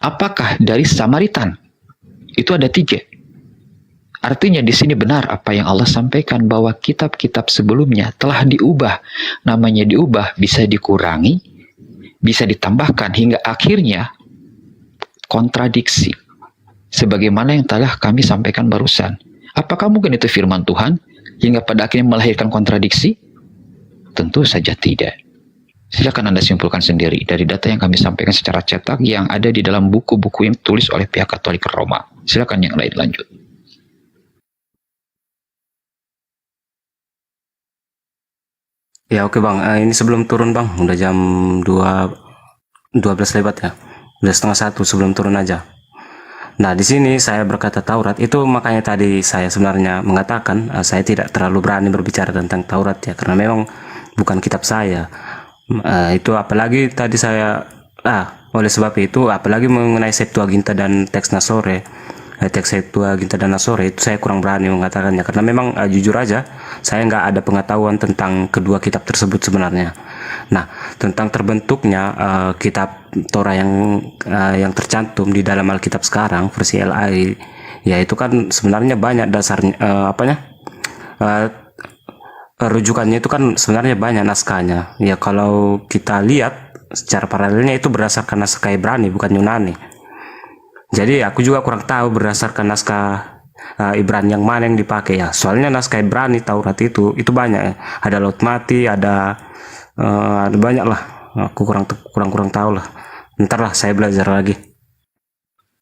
Apakah dari Samaritan? Itu ada 3. Artinya di sini benar apa yang Allah sampaikan bahwa kitab-kitab sebelumnya telah diubah. Namanya diubah, bisa dikurangi, bisa ditambahkan, hingga akhirnya kontradiksi. Sebagaimana yang telah kami sampaikan barusan. Apakah mungkin itu firman Tuhan hingga pada akhirnya melahirkan kontradiksi? Tentu saja tidak. Silakan Anda simpulkan sendiri dari data yang kami sampaikan secara cetak yang ada di dalam buku-buku yang ditulis oleh pihak Katolik Roma. Silakan yang lain lanjut. Ya oke Bang, ini sebelum turun Bang, udah jam 12 lewat ya. Udah 12:30 sebelum turun aja. Nah, di sini saya berkata Taurat, itu makanya tadi saya sebenarnya mengatakan saya tidak terlalu berani berbicara tentang Taurat ya, karena memang bukan kitab saya. Itu apalagi tadi saya oleh sebab itu apalagi mengenai Septuaginta dan teks Nasore, teks Septuaginta dan Nasore itu saya kurang berani mengatakannya karena memang jujur aja saya nggak ada pengetahuan tentang kedua kitab tersebut sebenarnya. Nah, tentang terbentuknya kitab Torah yang tercantum di dalam Alkitab sekarang versi LAI, ya itu kan sebenarnya banyak dasarnya rujukannya itu kan sebenarnya banyak naskahnya. Ya kalau kita lihat secara paralelnya itu berdasarkan naskah Ibrani bukan Yunani. Jadi aku juga kurang tahu berdasarkan naskah Ibrani yang mana yang dipakai ya. Soalnya naskah Ibrani Taurat itu banyak ya. Ada Laut Mati, ada banyak lah. Aku kurang tahu lah. Ntar lah saya belajar lagi.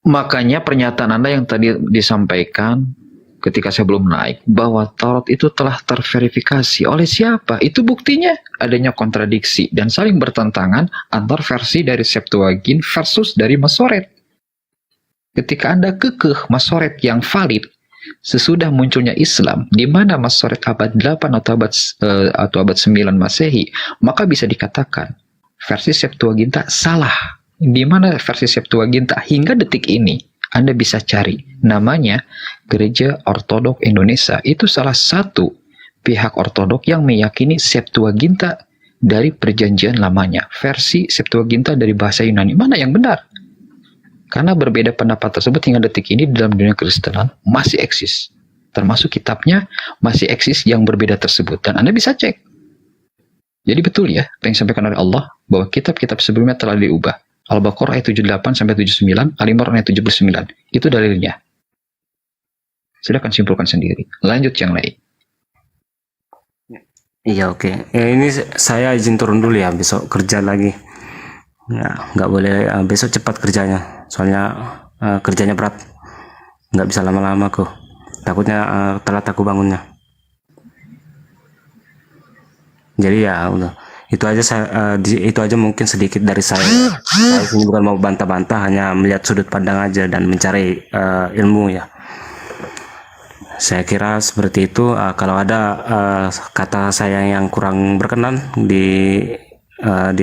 Makanya pernyataan Anda yang tadi disampaikan ketika saya belum naik, bahwa Taurat itu telah terverifikasi oleh siapa? Itu buktinya adanya kontradiksi dan saling bertentangan antar versi dari Septuagint versus dari Masoret. Ketika Anda kekeh Masoret yang valid, sesudah munculnya Islam, di mana Masoret abad 8 atau abad 9 Masehi, maka bisa dikatakan versi Septuaginta salah. Di mana versi Septuaginta hingga detik ini Anda bisa cari namanya Gereja Ortodok Indonesia. Itu salah satu pihak Ortodok yang meyakini Septuaginta dari perjanjian lamanya, versi Septuaginta dari bahasa Yunani. Mana yang benar? Karena berbeda pendapat tersebut hingga detik ini dalam dunia Kristenan masih eksis. Termasuk kitabnya masih eksis yang berbeda tersebut. Dan Anda bisa cek. Jadi betul ya, apa yang disampaikan oleh Allah, bahwa kitab-kitab sebelumnya telah diubah. Al-Baqarah ayat 78-79, Al-Imran ayat 79. Itu dalilnya. Silakan simpulkan sendiri. Lanjut yang lain. Iya, oke. Ini saya izin turun dulu ya, besok kerja lagi. Ya, nggak boleh besok cepat kerjanya. Soalnya kerjanya berat. Nggak bisa lama-lama kok. Takutnya telat aku bangunnya. Jadi ya udah. Itu aja mungkin sedikit dari saya. Saya ini bukan mau bantah-bantah, hanya melihat sudut pandang aja dan mencari ilmu ya. Saya kira seperti itu. Kalau ada kata saya yang kurang berkenan di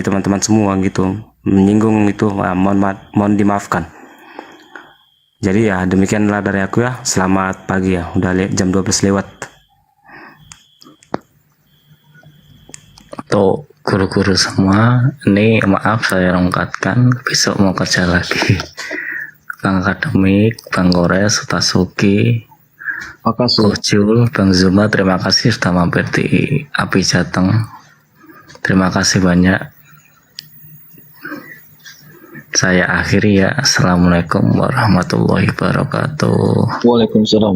teman-teman semua gitu, menyinggung itu, mohon dimaafkan. Jadi ya demikianlah dari aku ya. Selamat pagi ya. Udah jam 12 lewat. Untuk guru-guru semua, ini maaf saya rongkatkan, besok mau kerja lagi. Bang Akademik, Bang Gores, Utasuki, Kocul, Bang Zuma, terima kasih sudah mampir di Api Jateng. Terima kasih banyak. Saya akhiri ya. Assalamualaikum warahmatullahi wabarakatuh. Waalaikumsalam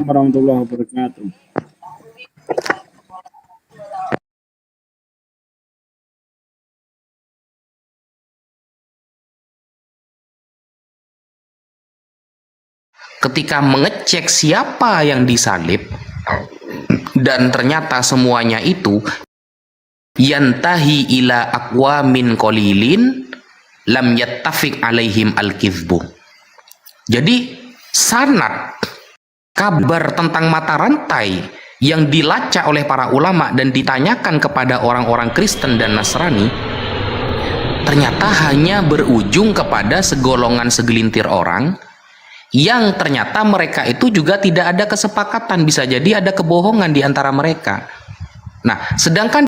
warahmatullahi wabarakatuh. Ketika mengecek siapa yang disalib dan ternyata semuanya itu yantahi ila aqwamin qalilin lam yattafiq alaihim al-kizbu. Jadi sanad kabar tentang mata rantai yang dilacak oleh para ulama dan ditanyakan kepada orang-orang Kristen dan Nasrani ternyata hanya berujung kepada segolongan segelintir orang yang ternyata mereka itu juga tidak ada kesepakatan, bisa jadi ada kebohongan di antara mereka. Nah, sedangkan